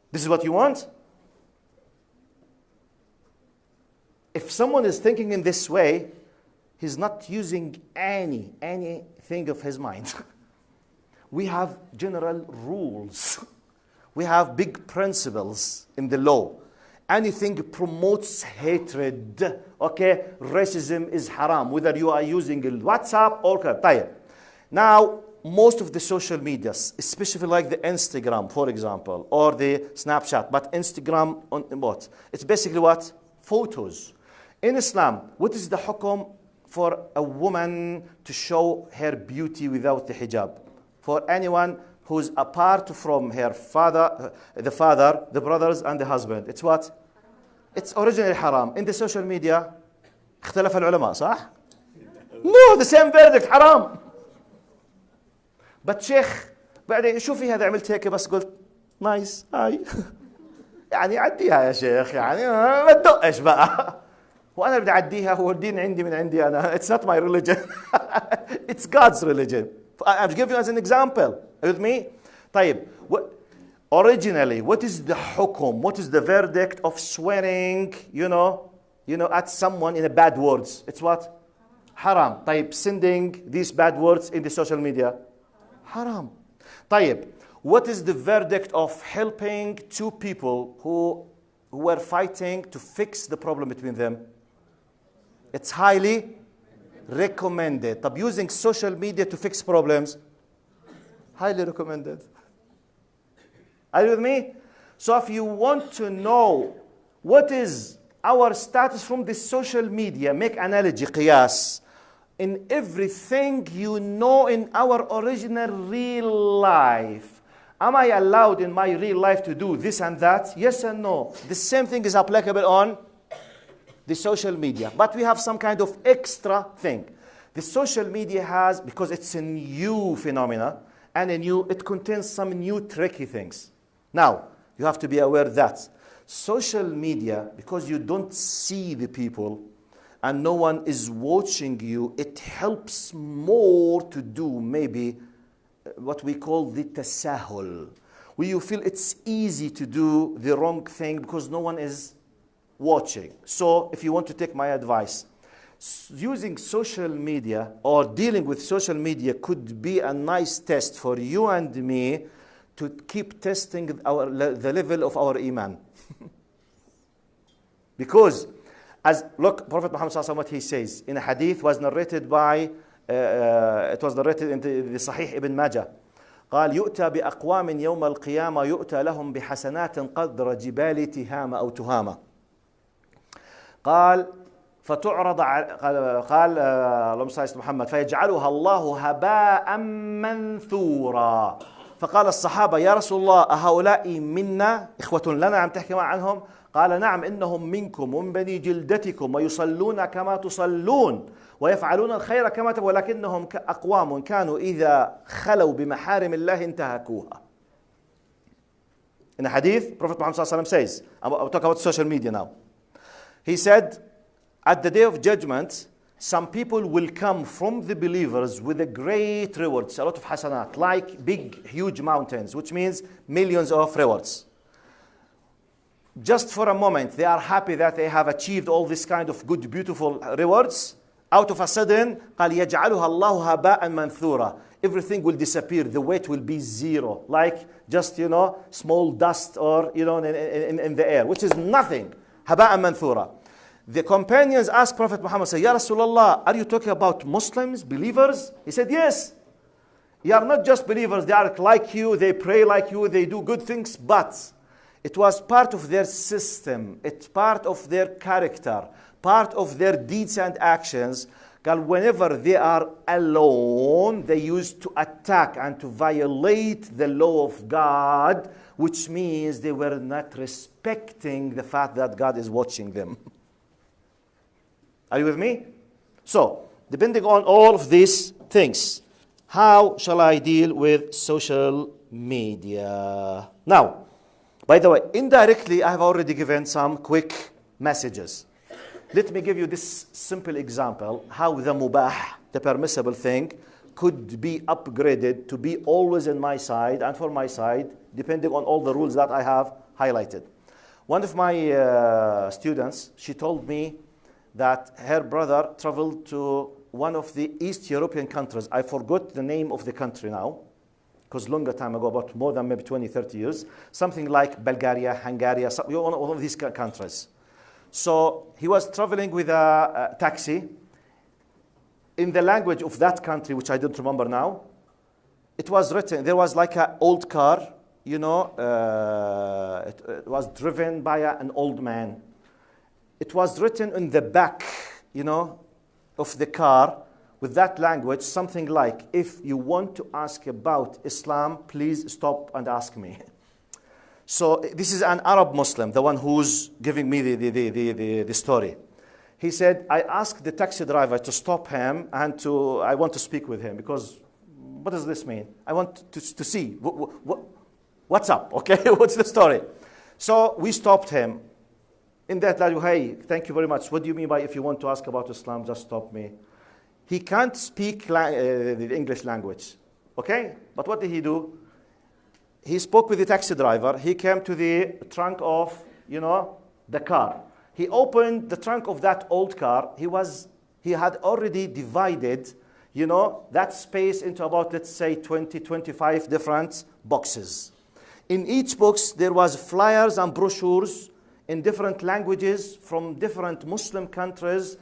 This is what you want? If someone is thinking in this way, he's not using anything of his mind. We have general rules. We have big principles in the law. Anything promotes hatred, okay? Racism is haram, whether you are using WhatsApp or طيب. Now, most of the social medias, especially like the Instagram, for example, or the Snapchat, but Instagram on what? It's basically what? Photos. In Islam, what is the hukum for a woman to show her beauty without the hijab? For anyone who's apart from her father, the brothers, and the husband. It's what? It's originally haram. In the social media, اختلف العلماء, صح? No, the same verdict, haram. But شيخ, بعدين شوفي هذا عملت هيك بس قلت نايس هاي. عديها يا شيخ, ما تدقش بقى. وأنا بدي أعديها, هو الدين عندي من عندي أنا. It's not my religion. It's God's religion. I'm giving you as an example. Are you with me? طيب, originally, what is the hukum? What is the verdict of swearing, at someone in a bad words? It's what? Haram. طيب, sending these bad words in the social media? Haram. طيب, what is the verdict of helping two people who were fighting to fix the problem between them? It's highly recommended. طب, using social media to fix problems? Highly recommended. Are you with me? So if you want to know what is our status from this social media, make analogy, qiyas, in everything you know in our original real life. Am I allowed in my real life to do this and that? Yes and no. The same thing is applicable on the social media. But we have some kind of extra thing. The social media has, because it's a new phenomena, and it contains some new tricky things. Now, you have to be aware that social media, because you don't see the people and no one is watching you, it helps more to do maybe what we call the tasahul, where you feel it's easy to do the wrong thing because no one is watching. So if you want to take my advice, using social media or dealing with social media could be a nice test for you and me to keep testing the level of our iman. Because, look, Prophet Muhammad sallallahu alaihi wasallam, what he says in a hadith was narrated by, it was narrated in the Sahih Ibn Majah. قال يؤتى بأقوام يوم القيامة يؤتى لهم بحسنات قدر جبال تهامة أو تهامة. قال فتعرض قال اللهم صل على محمد فيجعلها الله هباء منثورا. فقال الصحابة يا رسول الله أهؤلاء منا إخوة لنا عم تحكي عنهم؟ قال نعم إنهم منكم ومن بني جلدتكم ويصلون كما تصلون ويفعلون الخير كما تفعلون ولكنهم أقوام كانوا إذا خلوا بمحارم الله انتهكوها. In a hadith, Prophet Muhammad sallallahu alaihi wasallam says, I'll talk about social media now. He said, at the day of judgment, some people will come from the believers with a great rewards, a lot of hasanat, like big, huge mountains, which means millions of rewards. Just for a moment, they are happy that they have achieved all this kind of good, beautiful rewards. Out of a sudden, قال يجعلها الله هباء منثورا. Everything will disappear. The weight will be zero, like just small dust or in the air, which is nothing. هباء منثورا. The companions asked Prophet Muhammad, say, Ya Rasulullah, are you talking about Muslims, believers? He said, yes. You are not just believers. They are like you. They pray like you. They do good things. But it was part of their system. It's part of their character, part of their deeds and actions. God, whenever they are alone, they used to attack and to violate the law of God, which means they were not respecting the fact that God is watching them. Are you with me? So, depending on all of these things, how shall I deal with social media? Now, by the way, indirectly, I have already given some quick messages. Let me give you this simple example, how the mubah, the permissible thing, could be upgraded to be always in my side and for my side, depending on all the rules that I have highlighted. One of my students, she told me that her brother traveled to one of the East European countries. I forgot the name of the country now, because longer time ago, about more than maybe 20, 30 years, something like Bulgaria, Hungary, one of these countries. So he was traveling with a taxi in the language of that country, which I don't remember now. It was written, there was like an old car, it was driven by an old man. It was written in the back, of the car with that language, something like, if you want to ask about Islam, please stop and ask me. So this is an Arab Muslim, the one who's giving me the story. He said, I asked the taxi driver to stop him and I want to speak with him because what does this mean? I want to see what's up, okay? What's the story? So we stopped him. In that language, hey, thank you very much. What do you mean by if you want to ask about Islam, just stop me? He can't speak the English language, okay? But what did he do? He spoke with the taxi driver. He came to the trunk of, the car. He opened the trunk of that old car. He had already divided, that space into about, let's say, 20, 25 different boxes. In each box, there was flyers and brochures in different languages from different Muslim countries,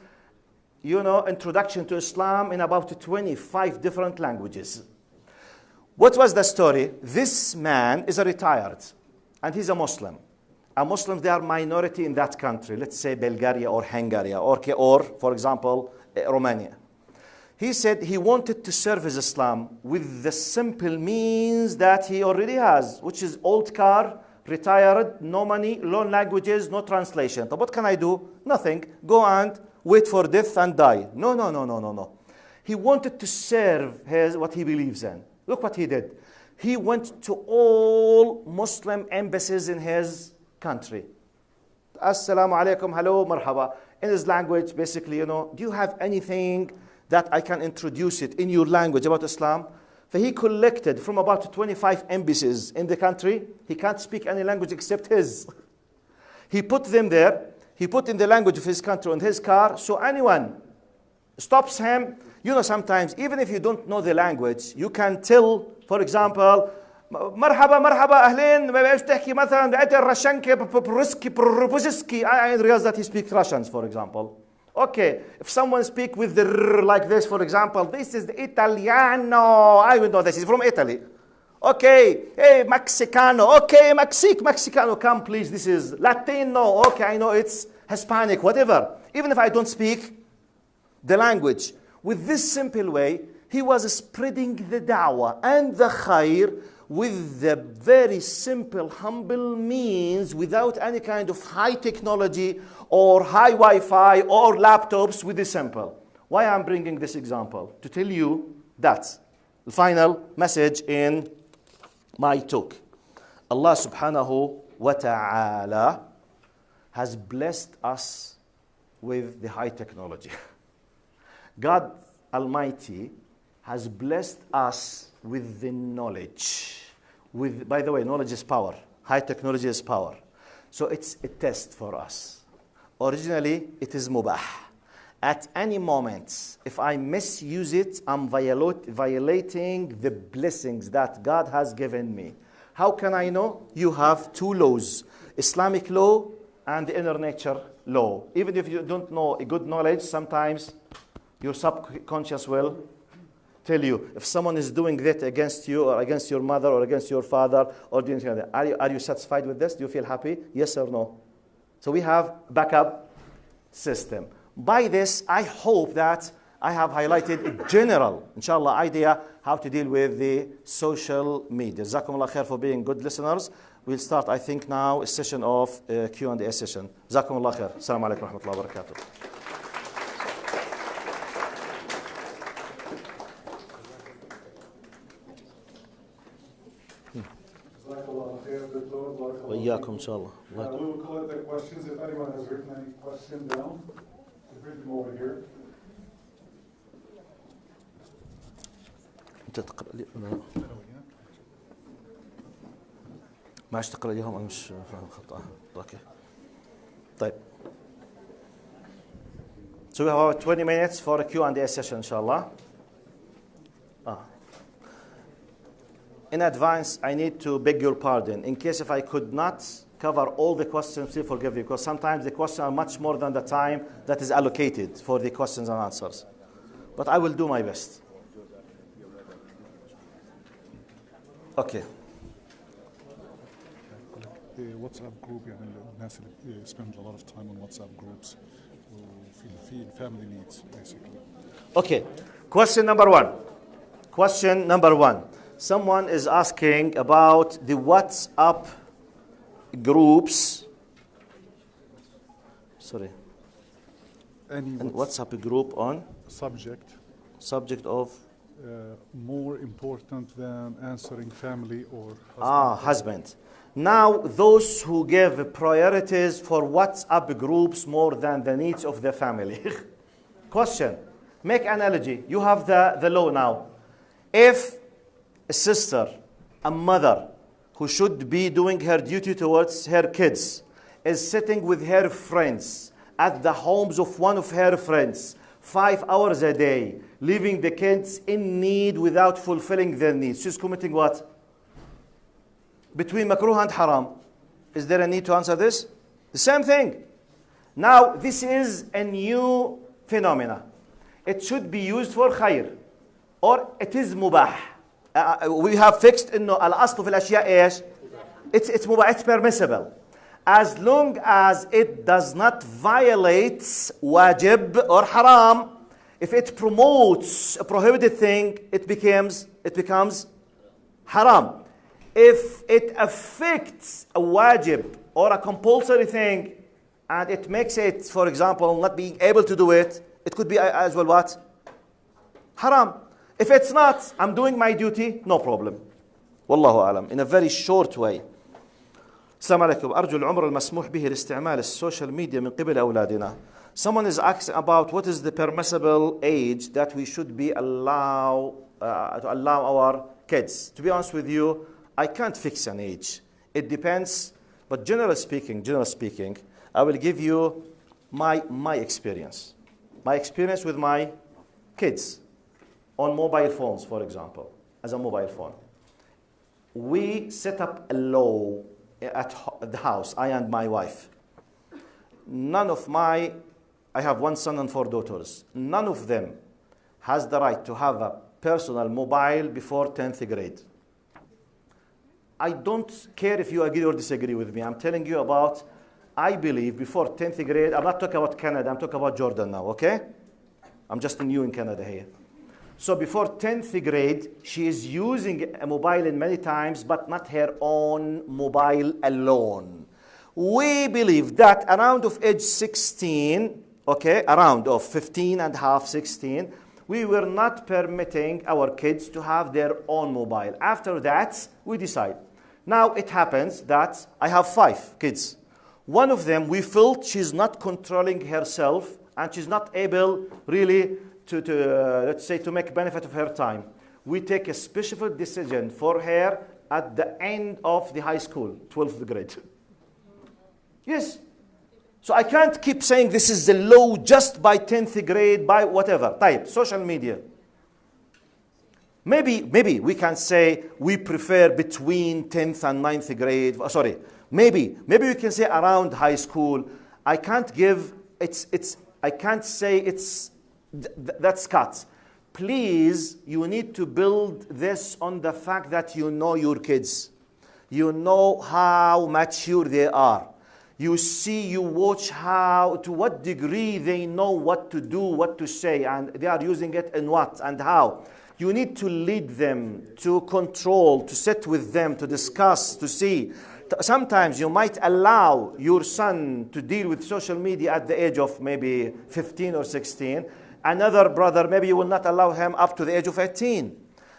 introduction to Islam in about 25 different languages. What was the story? This man is a retired, and he's a Muslim. A Muslim, they are minority in that country, let's say Bulgaria or Hungary, or for example, Romania. He said he wanted to serve his Islam with the simple means that he already has, which is old car, retired, no money, learn languages, no translation. So what can I do? Nothing. Go and wait for death and die. No. He wanted to serve what he believes in. Look what he did. He went to all Muslim embassies in his country. Assalamu alaikum, hello, marhaba. In his language, basically, do you have anything that I can introduce it in your language about Islam? So he collected from about 25 embassies in the country. He can't speak any language except his. He put them there. He put in the language of his country on his car. So anyone stops him, sometimes, even if you don't know the language, you can tell, for example, مرحبا مرحبا اهلين ما بعرفش تحكي مثلا دعيت الرشنكي بروسكي بروبوسكي. I realize that he speaks Russians, for example. Okay, if someone speak with the r like this, for example, this is the Italiano. I would know this is from Italy. Okay, hey, Mexicano. Okay, Mexicano, come please. This is Latino. Okay, I know it's Hispanic, whatever. Even if I don't speak the language. With this simple way, he was spreading the da'wah and the khair with the very simple, humble means, without any kind of high technology or high Wi-Fi or laptops, with the simple. Why I'm bringing this example? To tell you that the final message in my talk. Allah subhanahu wa ta'ala has blessed us with the high technology. God Almighty has blessed us with the knowledge. By the way, knowledge is power. High technology is power. So it's a test for us. Originally, it is mubah. At any moment, if I misuse it, I'm violating the blessings that God has given me. How can I know? You have two laws, Islamic law and the inner nature law. Even if you don't know a good knowledge, sometimes your subconscious will tell you. If someone is doing that against you or against your mother or against your father or doing something like that, are you satisfied with this? Do you feel happy? Yes or no? So we have backup system. By this, I hope that I have highlighted a general, inshallah, idea how to deal with the social media. Jazakumullah khair for being good listeners. We'll start, I think, now a session of Q&A session. Jazakumullah khair. Assalamu alaikum wa rahmatullahi wa barakatuh. وإياكم إن شاء الله. We will collect the questions. If anyone has written any question down, bring them over here. أنت تقرأ لي ولا ما عادش تقرأ ليهم؟ أنا مش فاهم خطأ. أوكي. طيب. So we have about 20 minutes for a Q&A session, inshallah. In advance, I need to beg your pardon. In case if I could not cover all the questions, please forgive me, because sometimes the questions are much more than the time that is allocated for the questions and answers. But I will do my best. Okay. WhatsApp group يعني الناس اللي spend a lot of time on WhatsApp groups وفي family needs basically. Okay. Question number one. Question number one. Someone is asking about the WhatsApp groups. Sorry. Any And WhatsApp group on subject of more important than answering family or husband. Now, those who give priorities for WhatsApp groups more than the needs of the family. Question. Make analogy. You have the law now. If a sister, a mother, who should be doing her duty towards her kids, is sitting with her friends at the homes of one of her friends, 5 hours a day, leaving the kids in need without fulfilling their needs. She's committing what? Between makruh and haram. Is there a need to answer this? The same thing. Now, this is a new phenomena. It should be used for khair, or it is mubah. We have fixed إنه الأصل في الأشياء إيش؟ It's mubah, it's permissible. As long as it does not violate wajib or haram, if it promotes a prohibited thing, it becomes haram. If it affects a wajib or a compulsory thing, and it makes it, for example, not being able to do it, it could be as well what? Haram. If it's not, I'm doing my duty, no problem. والله أعلم. In a very short way. السلام عليكم. أرجو العمر المسموح به لاستعمال السوشيال ميديا من قبل أولادنا. Someone is asking about what is the permissible age that we should be to allow our kids. To be honest with you, I can't fix an age. It depends. But generally speaking, I will give you my experience. My experience with my kids on mobile phones, for example, as a mobile phone. we set up a law at the house, I and my wife. I have 1 son and 4 daughters. None of them has the right to have a personal mobile before 10th grade. I don't care if you agree or disagree with me. I'm telling you about, I believe before 10th grade, I'm not talking about Canada, I'm talking about Jordan now, okay? I'm just new in Canada here. So before 10th grade, she is using a mobile in many times, but not her own mobile alone. We believe that around of age 16, okay, around of 15 and a half, 16, we were not permitting our kids to have their own mobile. After that, we decide. Now it happens that I have 5 kids. One of them, we felt she's not controlling herself and she's not able really to let's say, to make benefit of her time. We take a specific decision for her at the end of the high school, 12th grade. Yes. So I can't keep saying this is the law just by 10th grade, by whatever type, social media. Maybe we can say we prefer between 10th and 9th grade. Sorry, maybe we can say around high school. I can't give, I can't say it's, that's cut. Please, you need to build this on the fact that you know your kids. You know how mature they are. You see, you watch how, to what degree they know what to do, what to say, and they are using it in what and how. You need to lead them, to control, to sit with them, to discuss, to see. Sometimes you might allow your son to deal with social media at the age of maybe 15 or 16. Another brother, maybe you will not allow him up to the age of 18.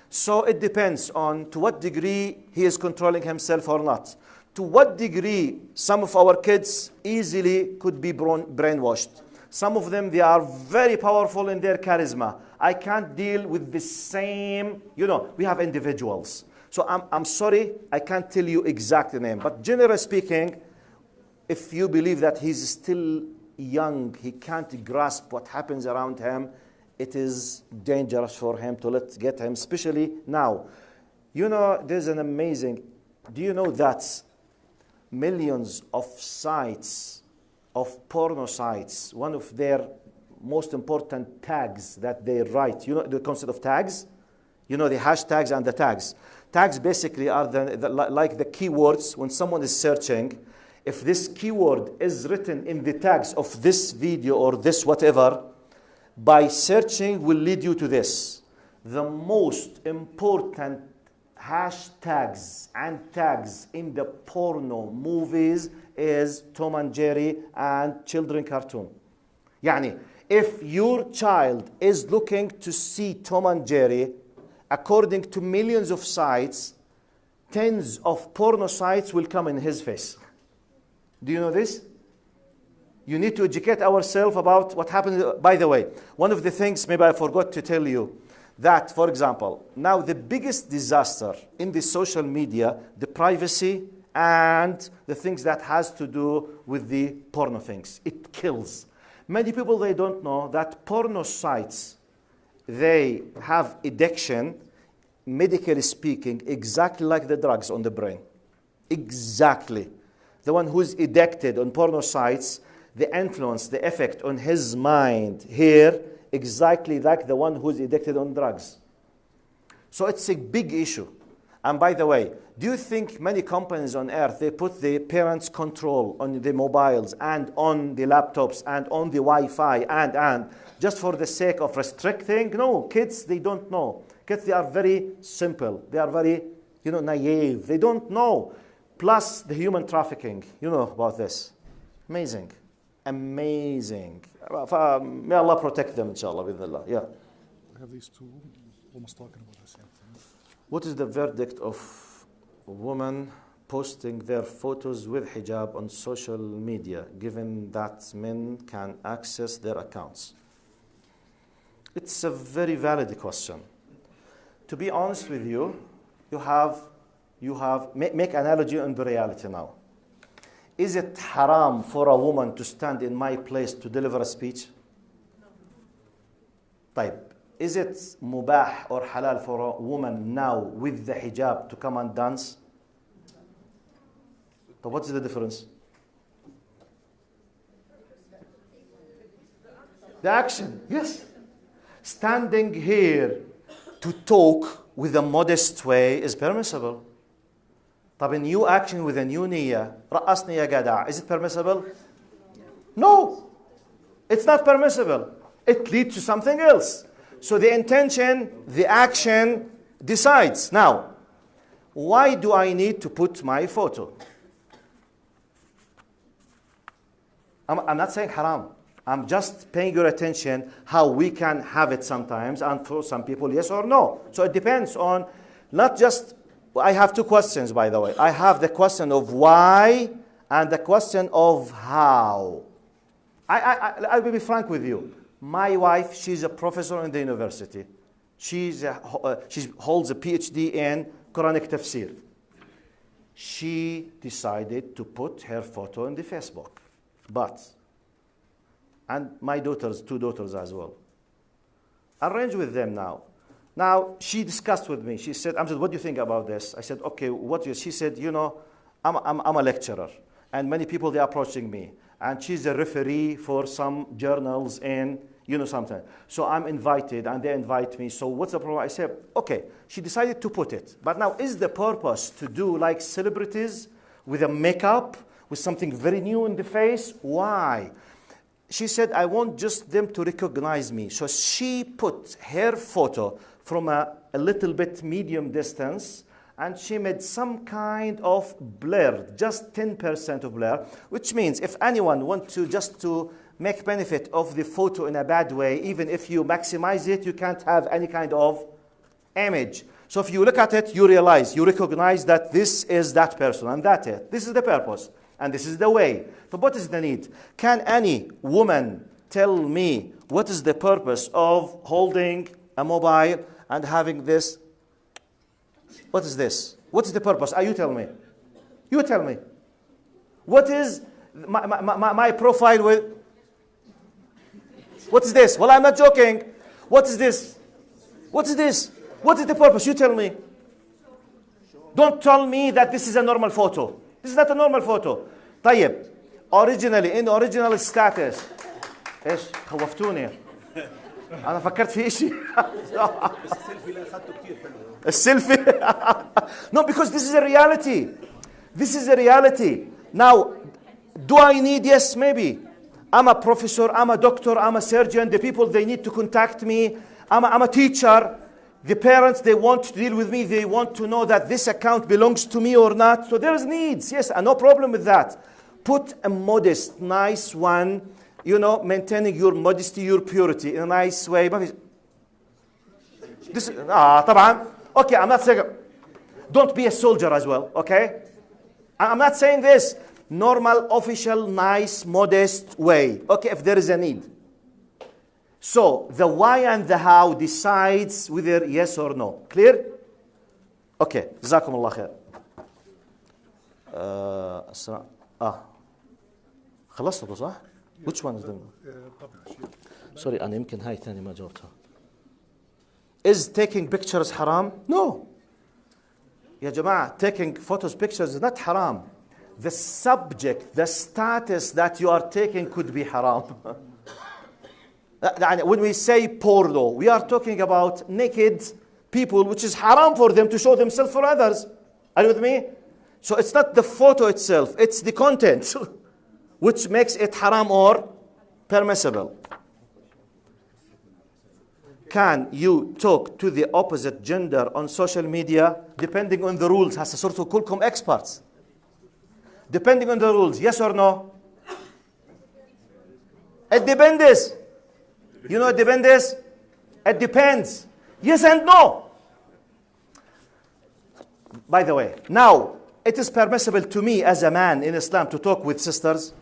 So it depends on to what degree he is controlling himself or not. To what degree some of our kids easily could be brainwashed. Some of them, they are very powerful in their charisma. I can't deal with the same, we have individuals. So I'm sorry, I can't tell you exact name. But generally speaking, if you believe that he's still young, he can't grasp what happens around him, it is dangerous for him to get him, especially now. There's an amazing, do you know that millions of sites, of porno sites, one of their most important tags that they write, the concept of tags? The hashtags and the tags. Tags basically are like the keywords when someone is searching. If this keyword is written in the tags of this video or this whatever, by searching will lead you to this. The most important hashtags and tags in the porno movies is Tom and Jerry and children cartoon. Yani, if your child is looking to see Tom and Jerry, according to millions of sites, tens of porno sites will come in his face. Do you know this? You need to educate ourselves about what happens. By the way, one of the things maybe I forgot to tell you, that, for example, now the biggest disaster in the social media, the privacy and the things that has to do with the porno things. It kills. Many people, they don't know that porno sites, they have addiction, medically speaking, exactly like the drugs on the brain. Exactly. The one who's addicted on porno sites, the influence, the effect on his mind here, exactly like the one who's addicted on drugs. So it's a big issue. And by the way, do you think many companies on earth, they put the parents' control on the mobiles and on the laptops and on the Wi-Fi and just for the sake of restricting? No, kids, they don't know. Kids, they are very simple. They are very, naive. They don't know. Plus the human trafficking. You know about this. Amazing. Amazing. May Allah protect them, inshallah, with Allah. Yeah. I have these two almost talking about the same thing. What is the verdict of women posting their photos with hijab on social media, given that men can access their accounts? It's a very valid question. To be honest with you, make analogy on the reality now. Is it haram for a woman to stand in my place to deliver a speech? Type. is it mubah or halal for a woman now with the hijab to come and dance? So what's the difference? The action, yes. Standing here to talk with a modest way is permissible. طب a new action with a new niyyah, رقصني يا جدع, is it permissible? No, it's not permissible. It leads to something else. So the intention, the action decides. Now, why do I need to put my photo? I'm not saying haram. I'm just paying your attention how we can have it sometimes, and for some people, yes or no. So it depends on not just, I have two questions, by the way. I have the question of why and the question of how. I will be frank with you. My wife, she's a professor in the university. She holds a PhD in Quranic tafsir. She decided to put her photo in the Facebook. And my daughters, 2 daughters as well. Arrange with them now. Now, she discussed with me. She said, Amjad, what do you think about this? I said, okay, she said, you know, I'm a lecturer. And many people, they're approaching me. And she's a referee for some journals in, you know, something. So I'm invited, and they invite me. So what's the problem? I said, okay. She decided to put it. But now, is the purpose to do like celebrities with a makeup, with something very new in the face? Why? She said, I want just them to recognize me. So she put her photo from a little bit medium distance, and she made some kind of blur, just 10% of blur, which means if anyone wants to just to make benefit of the photo in a bad way, even if you maximize it, you can't have any kind of image. So if you look at it, you realize, you recognize that this is that person, and that's it. This is the purpose. And this is the way. But what is the need? Can any woman tell me what is the purpose of holding a mobile and having this? What is this? What is the purpose? You tell me. You tell me. What is my profile with? What is this? Well, I'm not joking. What is this? What is this? What is the purpose? You tell me. Don't tell me that this is a normal photo. This is not a normal photo. طيب, originally, in original status. ايش؟ خوفتوني. أنا فكرت في شيء. السيلفي. No, because this is a reality. This is a reality. Now, do I need? Yes, maybe. I'm a professor, I'm a doctor, I'm a surgeon. The people, they need to contact me. I'm a teacher. The parents, they want to deal with me. They want to know that this account belongs to me or not. So there's needs. Yes, no problem with that. Put a modest, nice one, you know, maintaining your modesty, your purity in a nice way. This, طبعا. Okay, I'm not saying, don't be a soldier as well, okay? I'm not saying this. Normal, official, nice, modest way. Okay, if there is a need. So, the why and the how decides whether yes or no. Clear? Okay, جزاكم الله خير. خلصتوا صح؟ Which one is the Sorry, أنا يمكن هاي ثاني ما جاوبتها. Is taking pictures haram? No. يا جماعة, taking photos, pictures is not haram. The subject, the status that you are taking could be haram. When we say porno, we are talking about naked people, which is haram for them to show themselves for others. Are you with me? So it's not the photo itself, it's the content, which makes it haram or permissible. Can you talk to the opposite gender on social media? Depending on the rules. هسه صرتوا كلكم experts. Depending on the rules, yes or no? It depends. You know it depends? It depends. Yes and no. By the way, now, it is permissible to me as a man in Islam to talk with sisters?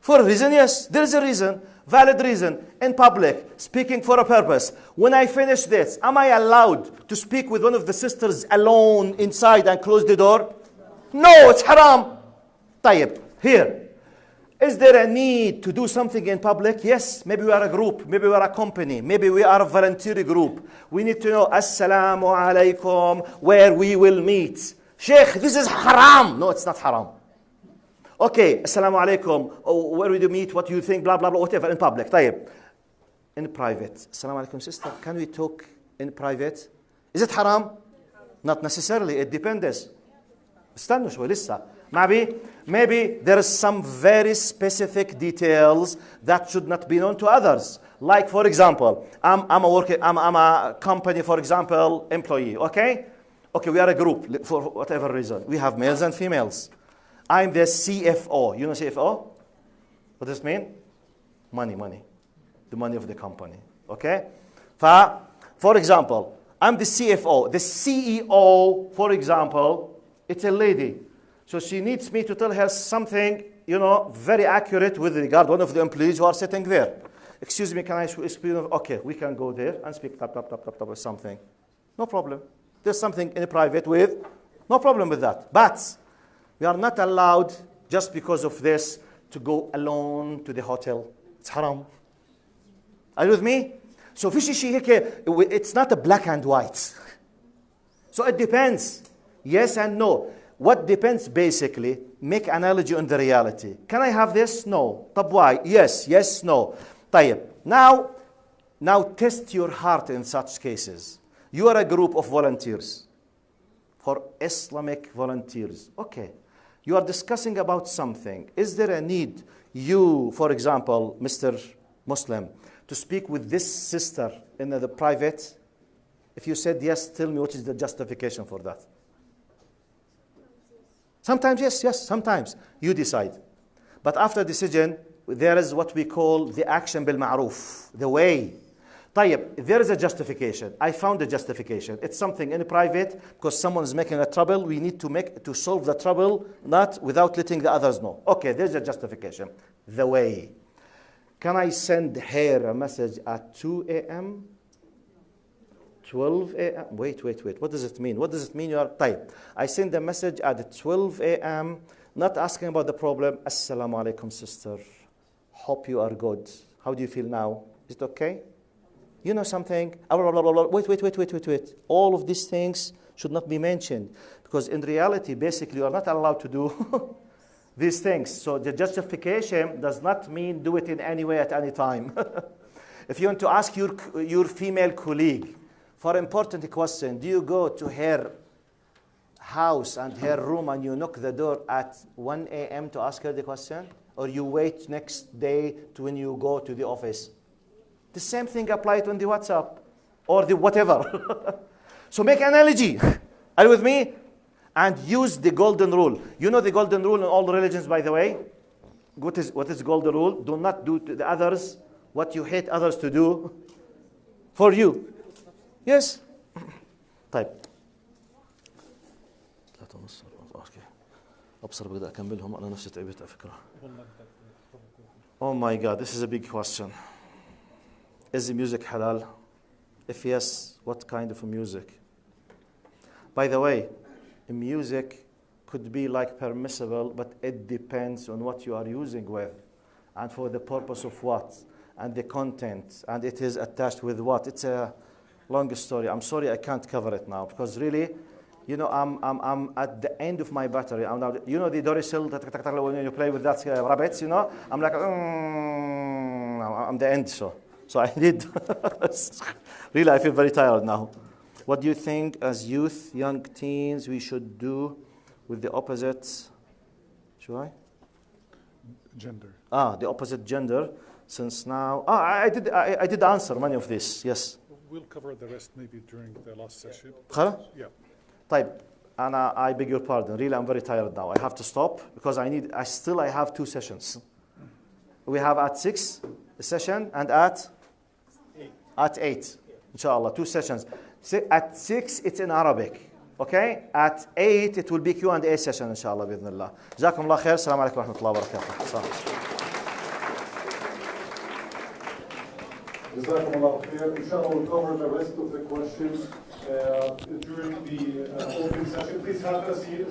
For a reason, yes. There is a reason, valid reason, in public, speaking for a purpose. When I finish this, am I allowed to speak with one of the sisters alone inside and close the door? No, it's haram. طيب, here. Is there a need to do something in public? Yes. Maybe we are a group. Maybe we are a company. Maybe we are a volunteer group. We need to know Assalamu alaikum, where we will meet. Sheikh, this is haram. No, it's not haram. Okay, Assalamu alaikum. Oh, where will you meet? What do you think? Blah, blah, blah, whatever. In public. طيب. In private. Assalamu alaikum, sister. Can we talk in private? Is it haram? Not necessarily. It depends. استنوا شوي لسه. Maybe there is some very specific details that should not be known to others. Like, for example, I'm a company, for example, employee, okay? Okay, we are a group for whatever reason. We have males and females. I'm the CFO. You know CFO? What does it mean? Money. The money of the company, okay? For example, I'm the CFO. The CEO, for example, it's a lady. So she needs me to tell her something, very accurate with regard to one of the employees who are sitting there. Excuse me, can I explain? Okay, we can go there and speak tap or something. No problem. There's something in private with, no problem with that. But we are not allowed, just because of this, to go alone to the hotel. It's haram. Are you with me? So it's not a black and white. So it depends. Yes and no. What depends basically, make analogy on the reality. Can I have this? No. طب why? Yes, no. طيب. Now test your heart in such cases. You are a group of volunteers. For Islamic volunteers. Okay. You are discussing about something. Is there a need, you, for example, Mr. Muslim, to speak with this sister in the private? If you said yes, tell me what is the justification for that. Sometimes yes, sometimes. You decide. But after decision, there is what we call the action bil ma'ruf, the way. طيب, there is a justification. I found a justification. It's something in private because someone is making a trouble. We need to solve the trouble, not without letting the others know. Okay, there's a justification. The way. Can I send her a message at 2 a.m.? 12 a.m. Wait. What does it mean? What does it mean you are type? I send a message at 12 a.m. not asking about the problem. Assalamu alaikum, sister. Hope you are good. How do you feel now? Is it okay? You know something? Wait. All of these things should not be mentioned because in reality, basically, you are not allowed to do these things. So the justification does not mean do it in any way at any time. If you want to ask your female colleague, for an important question, do you go to her house and her room and you knock the door at 1 a.m. to ask her the question? Or you wait next day to when you go to the office? The same thing applies on the WhatsApp or the whatever. So make analogy. Are you with me? And use the golden rule. You know the golden rule in all religions, by the way? What is golden rule? Do not do to the others what you hate others to do for you. Yes. طيب. أبصر بدأ أكملهم أنا نفسي تعبت على فكرة. Oh my God, this is a big question. Is the music halal? If yes, what kind of music? By the way, music could be like permissible, but it depends on what you are using with and for the purpose of what and the content and it is attached with what. It's a long story. I'm sorry I can't cover it now because really, I'm at the end of my battery. I'm now, the Duracell when you play with that rabbits, I'm like, I'm the end. So I need, really, I feel very tired now. What do you think as youth, young teens, we should do with the opposite, Gender. The opposite gender, since now, I did answer many of this, yes. We'll cover the rest maybe during the last session. Yeah. طيب, I beg your pardon. Really, I'm very tired now. I have to stop because I have 2 sessions. We have at 6 a session and at 8. Inshallah, 2 sessions. At 6 it's in Arabic. Okay? At 8 it will be Q&A session inshallah بإذن الله. جزاكم الله خير. السلام عليكم ورحمة الله وبركاته. Jazakumullah khair. Inshallah, we'll cover the rest of the questions during the open session. Please have a seat.